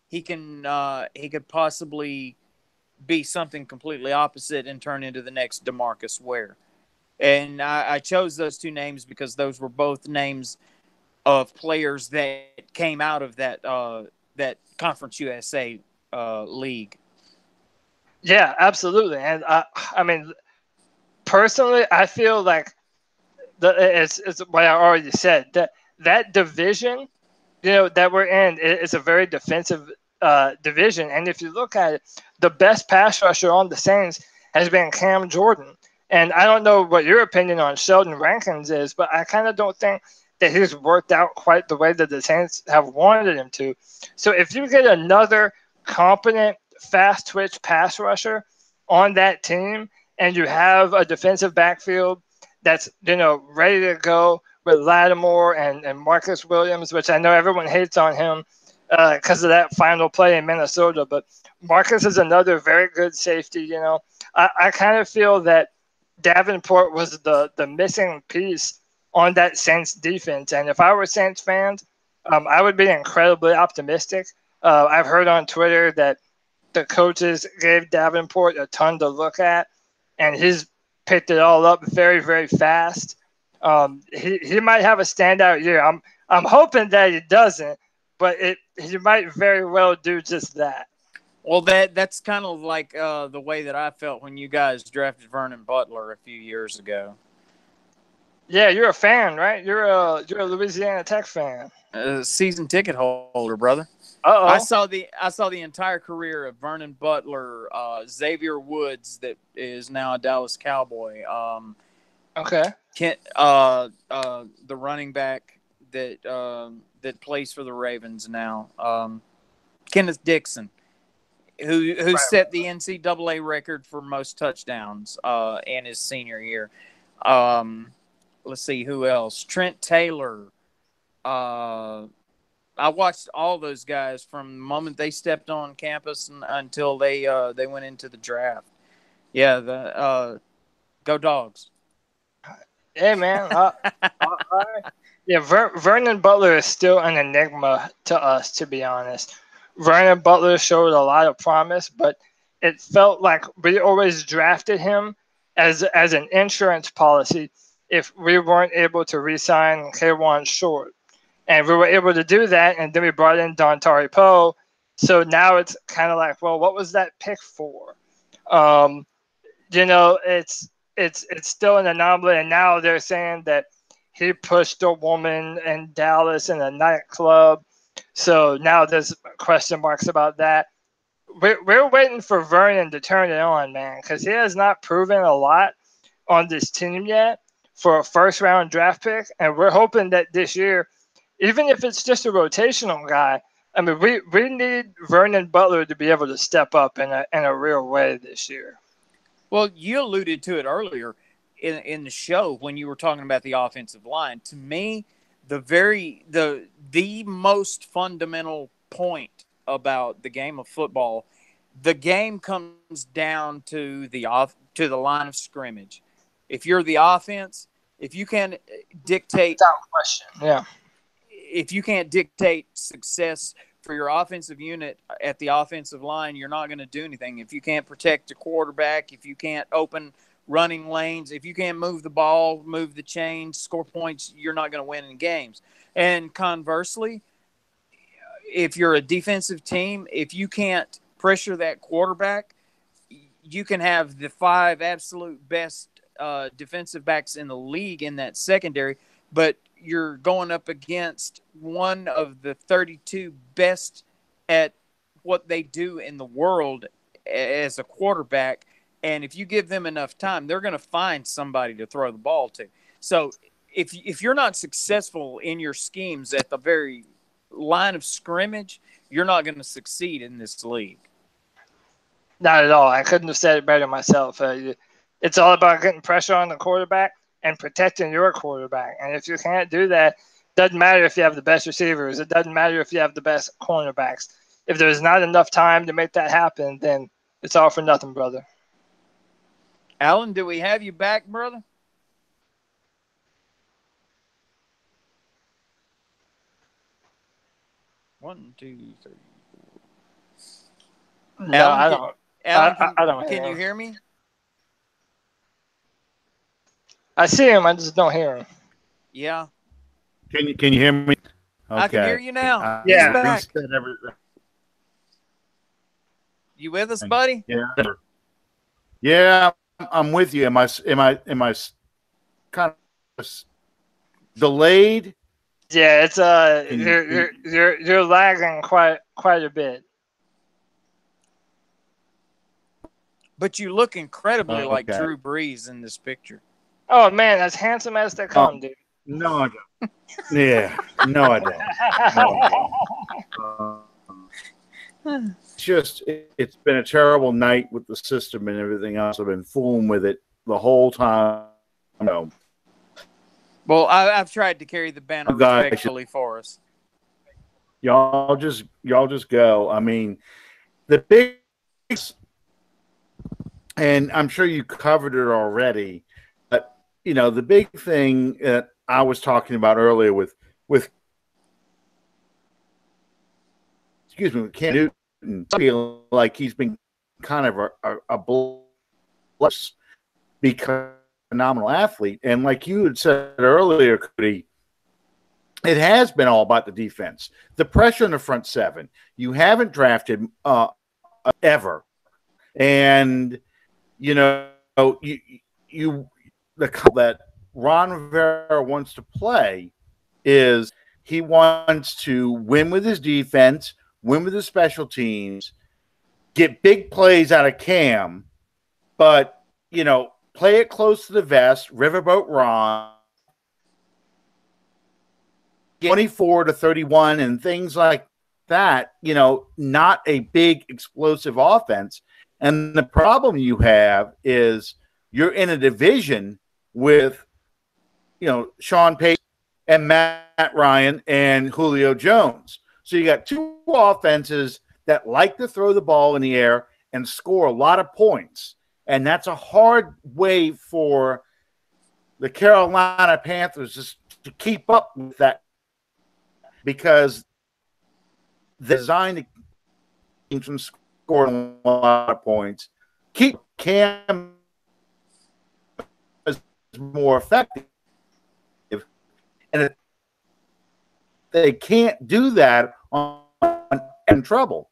he could possibly be something completely opposite and turn into the next DeMarcus Ware. And I chose those two names because those were both names of players that came out of that Conference USA league. Yeah, absolutely. And I mean, personally, I feel like it's what I already said, that division, that we're in is a very defensive division. And if you look at it, the best pass rusher on the Saints has been Cam Jordan. And I don't know what your opinion on Sheldon Rankins is, but I kind of don't think that he's worked out quite the way that the Saints have wanted him to. So if you get another competent, fast twitch pass rusher on that team, and you have a defensive backfield that's ready to go with Lattimore and Marcus Williams, which I know everyone hates on him because of that final play in Minnesota. But Marcus is another very good safety. I kind of feel that Davenport was the missing piece on that Saints defense. And if I were Saints fans, I would be incredibly optimistic. I've heard on Twitter that the coaches gave Davenport a ton to look at, and he's picked it all up very, very fast. He might have a standout year. I'm hoping that he doesn't, but he might very well do just that. Well, that's kind of like the way that I felt when you guys drafted Vernon Butler a few years ago. Yeah, you're a fan, right? You're a Louisiana Tech fan. Season ticket holder, brother. Uh oh. I saw the entire career of Vernon Butler, Xavier Woods, that is now a Dallas Cowboy. Okay. Kent, the running back that plays for the Ravens now, Kenneth Dixon, who Right. set the NCAA record for most touchdowns in his senior year. Let's see who else. Trent Taylor. I watched all those guys from the moment they stepped on campus until they went into the draft. Yeah, the go Dogs. Hey man. Yeah, Vernon Butler is still an enigma to us, to be honest. Vernon Butler showed a lot of promise, but it felt like we always drafted him as an insurance policy if we weren't able to re-sign K1 Short. And we were able to do that, and then we brought in Dontari Poe. So now it's kind of like, well, what was that pick for? Um, it's still an anomaly, and now they're saying that he pushed a woman in Dallas in a nightclub. So now there's question marks about that. We're waiting for Vernon to turn it on, man, because he has not proven a lot on this team yet for a first round draft pick. And we're hoping that this year, even if it's just a rotational guy, I mean, we need Vernon Butler to be able to step up in a real way this year. Well, you alluded to it earlier in the show when you were talking about the offensive line. To me, the most fundamental point about the game of football, the game comes down to to the line of scrimmage. If you're the offense, if you can dictate, Without question. Yeah. if you can't dictate success for your offensive unit at the offensive line, you're not going to do anything. If you can't protect the quarterback, if you can't open running lanes, if you can't move the ball, move the chains, score points, you're not going to win in games. And conversely, if you're a defensive team, if you can't pressure that quarterback, you can have the 5 absolute best defensive backs in the league in that secondary, but you're going up against one of the 32 best at what they do in the world as a quarterback. And if you give them enough time, they're going to find somebody to throw the ball to. So if you're not successful in your schemes at the very line of scrimmage, you're not going to succeed in this league. Not at all. I couldn't have said it better myself. It's all about getting pressure on the quarterback and protecting your quarterback. And if you can't do that, doesn't matter if you have the best receivers. It doesn't matter if you have the best cornerbacks. If there's not enough time to make that happen, then it's all for nothing, brother. Alan, do we have you back, brother? One, two, three, four. No, I don't. Alan, I don't. Can you hear me? I see him. I just don't hear him. Yeah. Can you hear me? Okay. I can hear you now. Yeah. He's back. You with us, buddy? Yeah. Yeah, I'm with you. Am I kind of delayed? Yeah, it's you're lagging quite a bit. But you look incredibly like okay. Drew Brees in this picture. Oh man, as handsome as they come, dude. No, I don't. Yeah, no, I don't. No, I don't. It's been a terrible night with the system and everything else. I've been fooling with it the whole time. No. Well, I've tried to carry the banner respectfully for us. Y'all just go. I mean, the big, and I'm sure you covered it already, but the big thing that I was talking about earlier with Cam Newton, feel like he's been kind of a bless because phenomenal athlete, and like you had said earlier, Cody, it has been all about the defense, the pressure in the front seven. You haven't drafted ever, and the that Ron Rivera wants to play is he wants to win with his defense, win with his special teams, get big plays out of Cam, but play it close to the vest, Riverboat Ron, 24-31 and things like that, not a big explosive offense. And the problem you have is you're in a division with, Sean Payton and Matt Ryan and Julio Jones. So you got two offenses that like to throw the ball in the air and score a lot of points. And that's a hard way for the Carolina Panthers to keep up with that because they're designed to keep from scoring a lot of points. Keep Cam as more effective. And if they can't do that in trouble.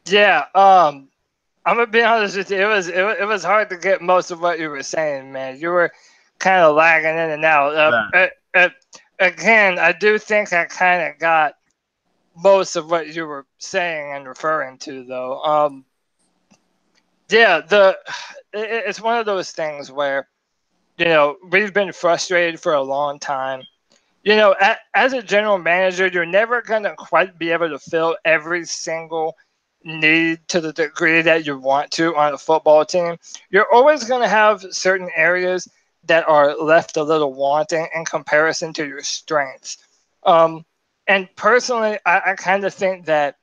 Yeah, I'm gonna be honest with you. It was hard to get most of what you were saying, man. You were kind of lagging in and out. Again, I do think I kind of got most of what you were saying and referring to, though. It's one of those things where, we've been frustrated for a long time. As a general manager, you're never gonna quite be able to fill every single need to the degree that you want to on a football team. You're always going to have certain areas that are left a little wanting in comparison to your strengths. And personally, I kind of think that,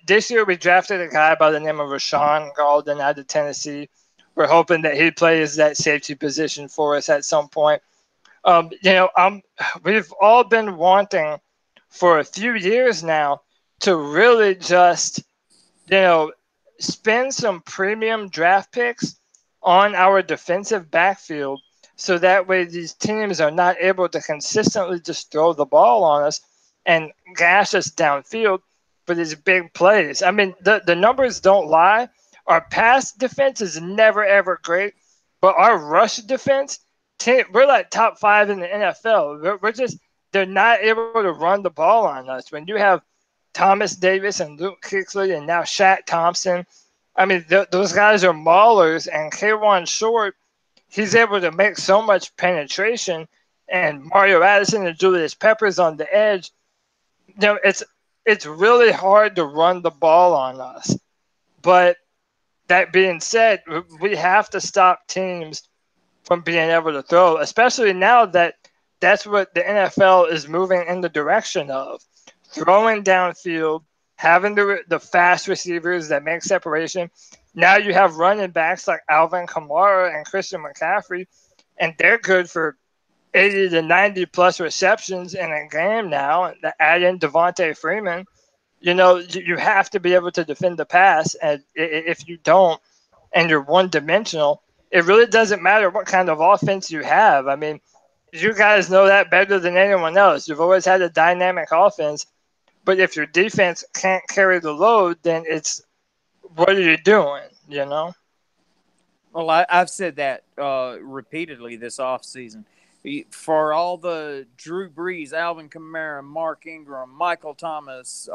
this year we drafted a guy by the name of Rashawn Golden out of Tennessee. We're hoping that he plays that safety position for us at some point. We've all been wanting for a few years now to really just, spend some premium draft picks on our defensive backfield so that way these teams are not able to consistently just throw the ball on us and gash us downfield for these big plays. I mean, the numbers don't lie. Our pass defense is never, ever great, but our rush defense, we're like top 5 in the NFL. They're not able to run the ball on us. When you have Thomas Davis and Luke Kuechly and now Shaq Thompson, I mean, those guys are maulers, and K'Wan Short, he's able to make so much penetration, and Mario Addison and Julius Peppers on the edge. It's really hard to run the ball on us. But that being said, we have to stop teams from being able to throw, especially now that that's what the NFL is moving in the direction of. Throwing downfield, having the fast receivers that make separation. Now you have running backs like Alvin Kamara and Christian McCaffrey, and they're good for 80 to 90 plus receptions in a game now. And add in Devontae Freeman. You have to be able to defend the pass, and if you don't, and you're one-dimensional, it really doesn't matter what kind of offense you have. I mean, you guys know that better than anyone else. You've always had a dynamic offense, but if your defense can't carry the load, then it's what are you doing, Well, I've said that repeatedly this offseason. For all the Drew Brees, Alvin Kamara, Mark Ingram, Michael Thomas,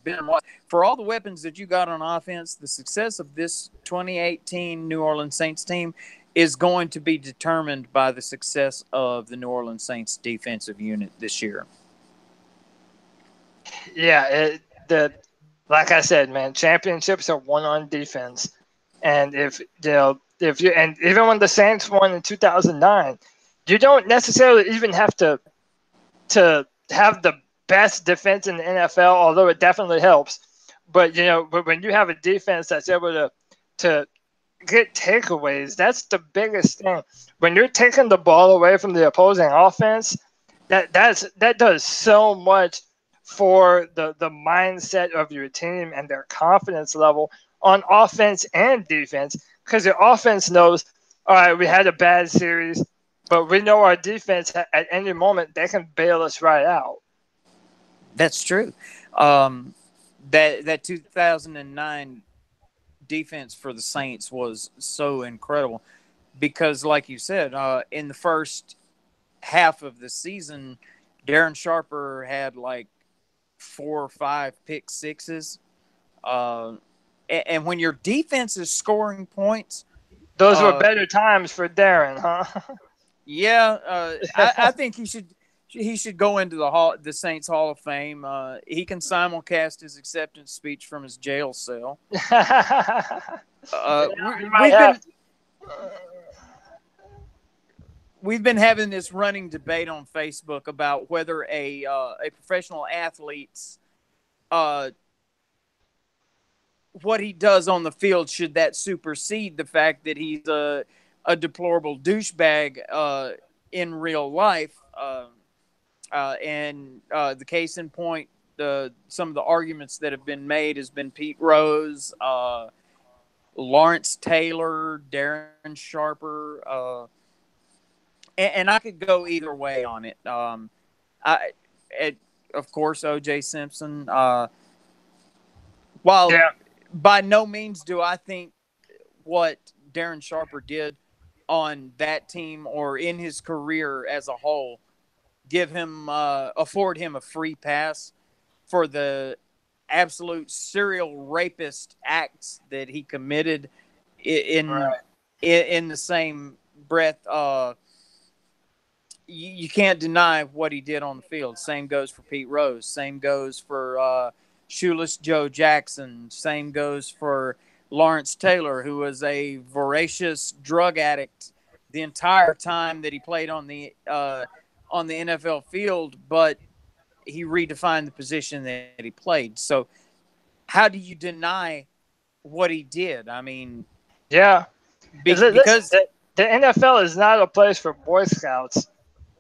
Ben Watson, for all the weapons that you got on offense, the success of this 2018 New Orleans Saints team is going to be determined by the success of the New Orleans Saints defensive unit this year. Yeah, like I said, man, championships are won on defense, and if you and even when the Saints won in 2009, you don't necessarily even have to have the best defense in the NFL, although it definitely helps. But but when you have a defense that's able to get takeaways, that's the biggest thing. When you're taking the ball away from the opposing offense, that does so much for the mindset of your team and their confidence level on offense and defense, because your offense knows, all right, we had a bad series, but we know our defense at any moment they can bail us right out. That's true. That 2009 defense for the Saints was so incredible because, like you said, in the first half of the season, Darren Sharper had like 4 or 5 pick sixes. And when your defense is scoring points, those were better times for Darren, huh? Yeah, I think he should go into the Saints Hall of Fame. He can simulcast his acceptance speech from his jail cell. We've been having this running debate on Facebook about whether a professional athlete's what he does on the field, should that supersede the fact that he's a deplorable douchebag in real life. And the case in point, some of the arguments that have been made has been Pete Rose, Lawrence Taylor, Darren Sharper, and I could go either way on it. Of course, O.J. Simpson. While by no means do I think what Darren Sharper did on that team or in his career as a whole afford him a free pass for the absolute serial rapist acts that he committed in the same breath. You can't deny what he did on the field. Same goes for Pete Rose. Same goes for Shoeless Joe Jackson. Same goes for Lawrence Taylor, who was a voracious drug addict the entire time that he played on the NFL field, but he redefined the position that he played. So how do you deny what he did? I mean, yeah, because the NFL is not a place for Boy Scouts.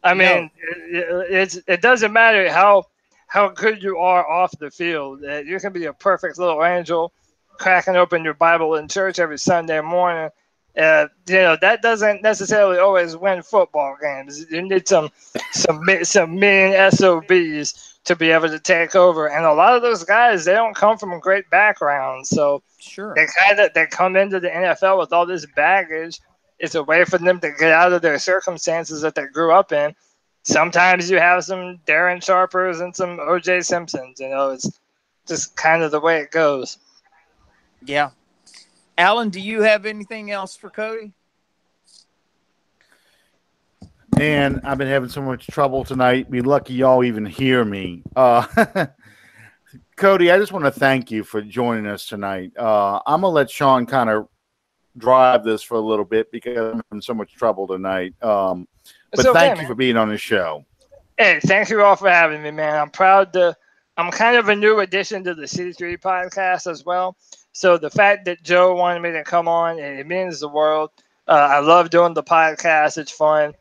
I mean, it doesn't matter how good you are off the field. You can be a perfect little angel, cracking open your Bible in church every Sunday morning. That doesn't necessarily always win football games. You need some mean SOBs to be able to take over. And a lot of those guys, they don't come from great backgrounds. So sure, they come into the NFL with all this baggage. It's a way for them to get out of their circumstances that they grew up in. Sometimes you have some Darren Sharpers and some O.J. Simpsons. It's just kind of the way it goes. Yeah. Alan, do you have anything else for Cody? Man, I've been having so much trouble tonight. Be lucky y'all even hear me. Cody, I just want to thank you for joining us tonight. I'm gonna let Sean kind of drive this for a little bit because I'm in so much trouble tonight. But okay, thank you man. for being on the show. Hey, thank you all for having me, man. I'm proud to. I'm kind of a new addition to the C3 podcast as well. So the fact that Joe wanted me to come on, it means the world. I love doing the podcast. It's fun.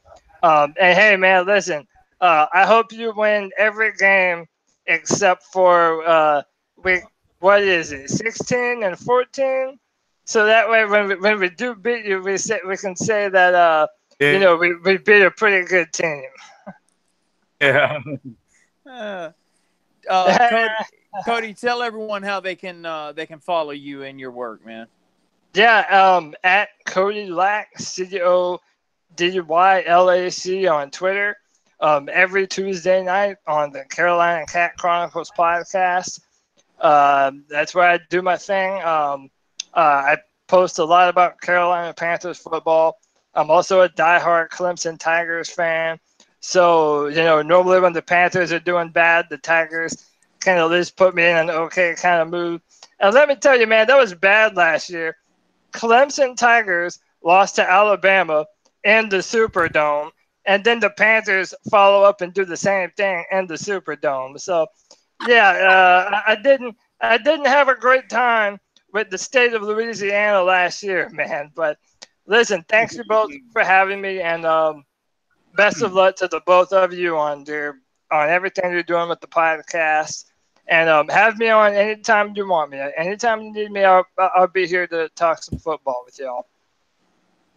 And hey, man, listen. I hope you win every game except for week. What is it? 16 and 14. So that way, when we do beat you, we can say that we beat a pretty good team. Yeah. Cody, tell everyone how they can follow you and your work, man. Yeah, at Cody Lack, CODYLAC on Twitter. Every Tuesday night on the Carolina Cat Chronicles podcast. That's where I do my thing. I post a lot about Carolina Panthers football. I'm also a diehard Clemson Tigers fan. So, normally when the Panthers are doing bad, the Tigers kind of at least put me in an okay kind of mood. And let me tell you, man, that was bad last year. Clemson Tigers lost to Alabama in the Superdome, and then the Panthers follow up and do the same thing in the Superdome. So, yeah, I didn't have a great time with the state of Louisiana last year, man. But listen, thanks you both for having me, and best of luck to the both of you on everything you're doing with the podcast. And have me on anytime you want me. Anytime you need me, I'll be here to talk some football with y'all.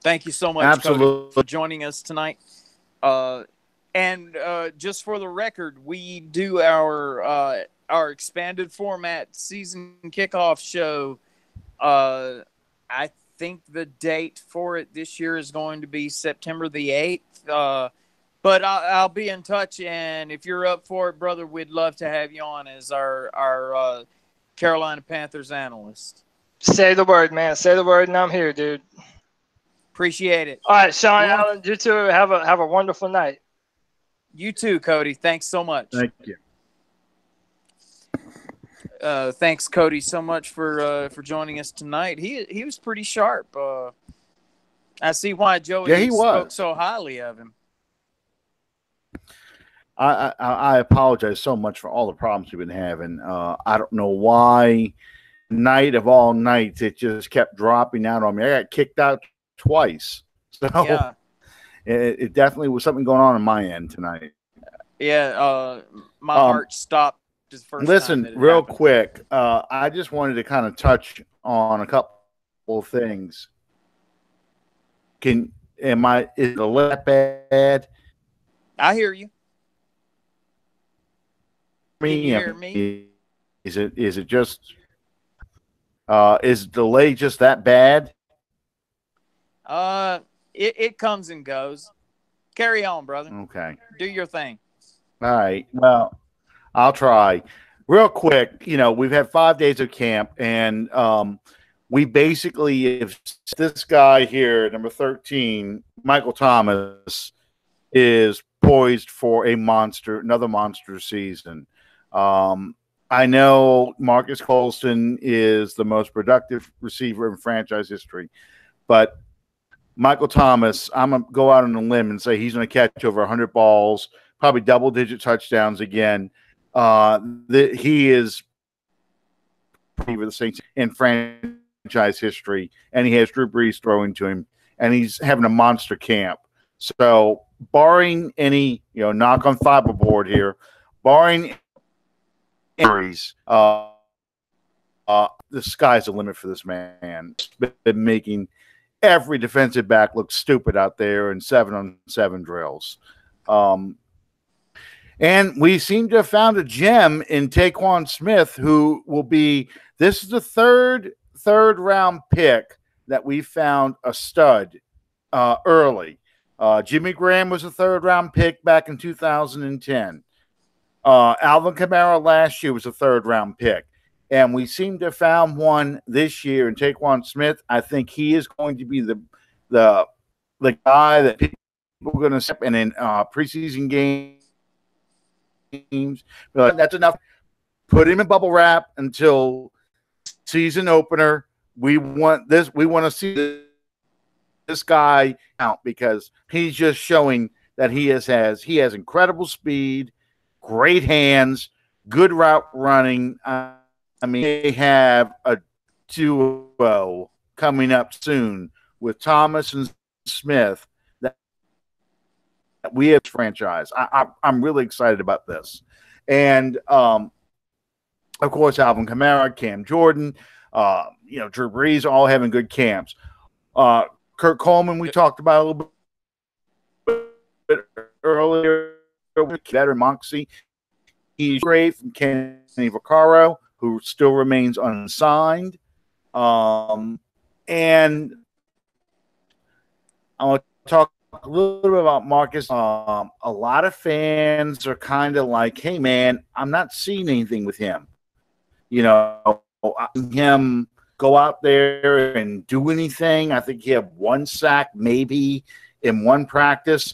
Thank you so much, Absolutely. Cody, for joining us tonight. And just for the record, we do our expanded format season kickoff show. I think the date for it this year is going to be September the 8th. But I'll be in touch, and if you're up for it, brother, we'd love to have you on as our Carolina Panthers analyst. Say the word, man. Say the word, and I'm here, dude. Appreciate it. All right, Sean Allen, you two have a wonderful night. You too, Cody. Thanks so much. Thank you. Thanks, Cody, so much for joining us tonight. He was pretty sharp. I see why Joey spoke so highly of him. I apologize so much for all the problems we've been having. I don't know why, night of all nights, it just kept dropping out on me. I got kicked out twice. So yeah. It definitely was something going on my end toniof Yeah, my heart stopped the first listen, time. Listen, real happened. quick, I just wanted to kind of touch on a couple of things. Is the left bad? I hear you. Can you hear me? Is it just is delay just that bad? It comes and goes. Carry on, brother. Okay. Do your thing. All right. Well, I'll try. Real quick, we've had 5 days of camp, and we basically, if this guy here, number 13, Michael Thomas, is poised for another monster season. I know Marcus Colston is the most productive receiver in franchise history, but Michael Thomas, I'm going to go out on a limb and say he's going to catch over 100 balls, probably double-digit touchdowns again. He is the Saints in franchise history, and he has Drew Brees throwing to him, and he's having a monster camp. So, barring any, knock on fiberboard here, barring injuries, the sky's the limit for this man. He's been making every defensive back look stupid out there in 7-on-7 drills. And we seem to have found a gem in Taquan Smith, who will be – this is the third round pick that we found a stud early. Jimmy Graham was a third-round pick back in 2010. Alvin Kamara last year was a third-round pick. And we seem to have found one this year in Taquan Smith. I think he is going to be the guy that people are going to step in preseason games. That's enough. put him in bubble wrap until season opener. We want this. We want to see this guy out because he's just showing that he has incredible speed, great hands, good route running. I mean, they have a duo coming up soon with Thomas and Smith that we have franchise. I'm really excited about this. And, of course, Alvin Kamara, Cam Jordan, Drew Brees, all having good camps. Kurt Coleman, we talked about a little bit earlier. Veteran Moxie. He's great from Kenny Vaccaro, who still remains unsigned. And I want to talk a little bit about Marcus. A lot of fans are kind of like, hey, man, I'm not seeing anything with him. Him go out there and do anything. I think he had one sack maybe in one practice.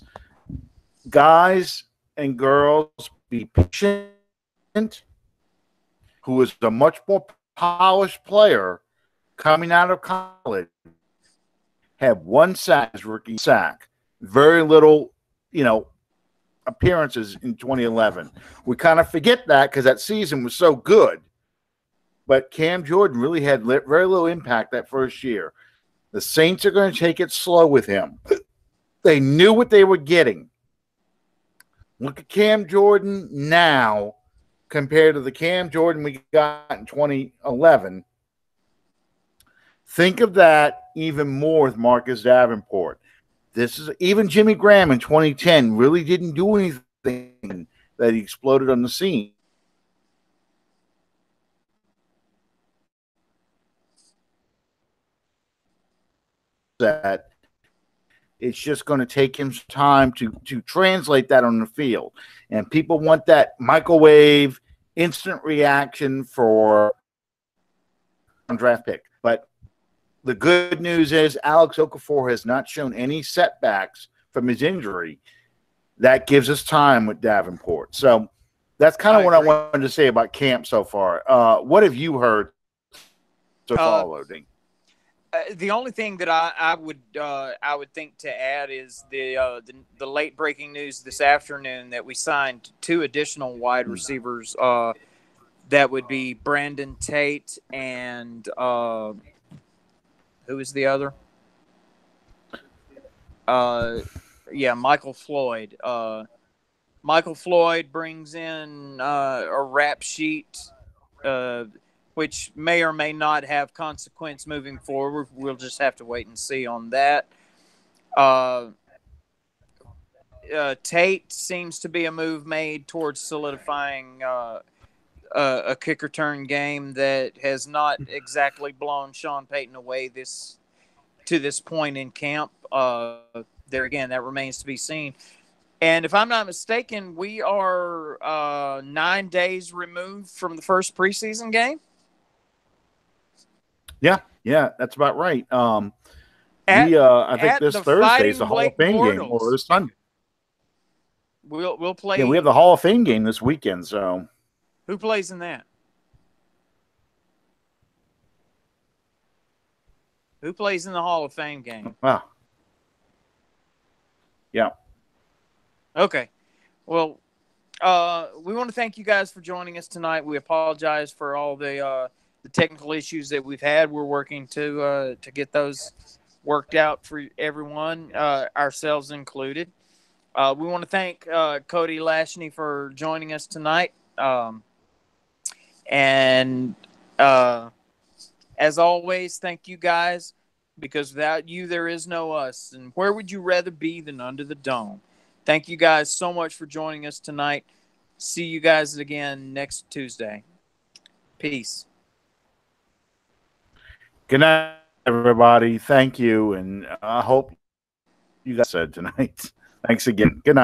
Guys and girls, be patient. Who is a much more polished player coming out of college, had one sack, his rookie sack. Very little, appearances in 2011. We kind of forget that because that season was so good. But Cam Jordan really had very little impact that first year. The Saints are going to take it slow with him. They knew what they were getting. Look at Cam Jordan now compared to the Cam Jordan we got in 2011. Think of that even more with Marcus Davenport. This is even Jimmy Graham in 2010 really didn't do anything that he exploded on the scene. That it's just going to take him some time to translate that on the field. And people want that microwave instant reaction for a draft pick. But the good news is Alex Okafor has not shown any setbacks from his injury. That gives us time with Davenport. So that's kind of what I wanted to say about camp so far. What have you heard so far, Loading? The only thing that I would think to add is the late breaking news this afternoon that we signed 2 additional wide receivers. That would be Brandon Tate and who is the other? Michael Floyd. Michael Floyd brings in a rap sheet. Which may or may not have consequence moving forward. We'll just have to wait and see on that. Tate seems to be a move made towards solidifying a kick return game that has not exactly blown Sean Payton away to this point in camp. There again, that remains to be seen. And if I'm not mistaken, we are 9 days removed from the first preseason game. Yeah, that's about right. I think this Thursday is the Hall of Fame game, or this Sunday. We'll play. Yeah, we have the Hall of Fame game this weekend. So, who plays in that? Who plays in the Hall of Fame game? Wow. Yeah. Okay. Well, we want to thank you guys for joining us tonight. We apologize for all the technical issues that we've had. We're working to get those worked out for everyone, ourselves included. We want to thank Cody Lashney for joining us tonight. And as always, thank you guys, because without you, there is no us. And where would you rather be than under the dome? Thank you guys so much for joining us tonight. See you guys again next Tuesday. Peace. Good night, everybody. Thank you, and I hope you guys said tonight. Thanks again. Good night.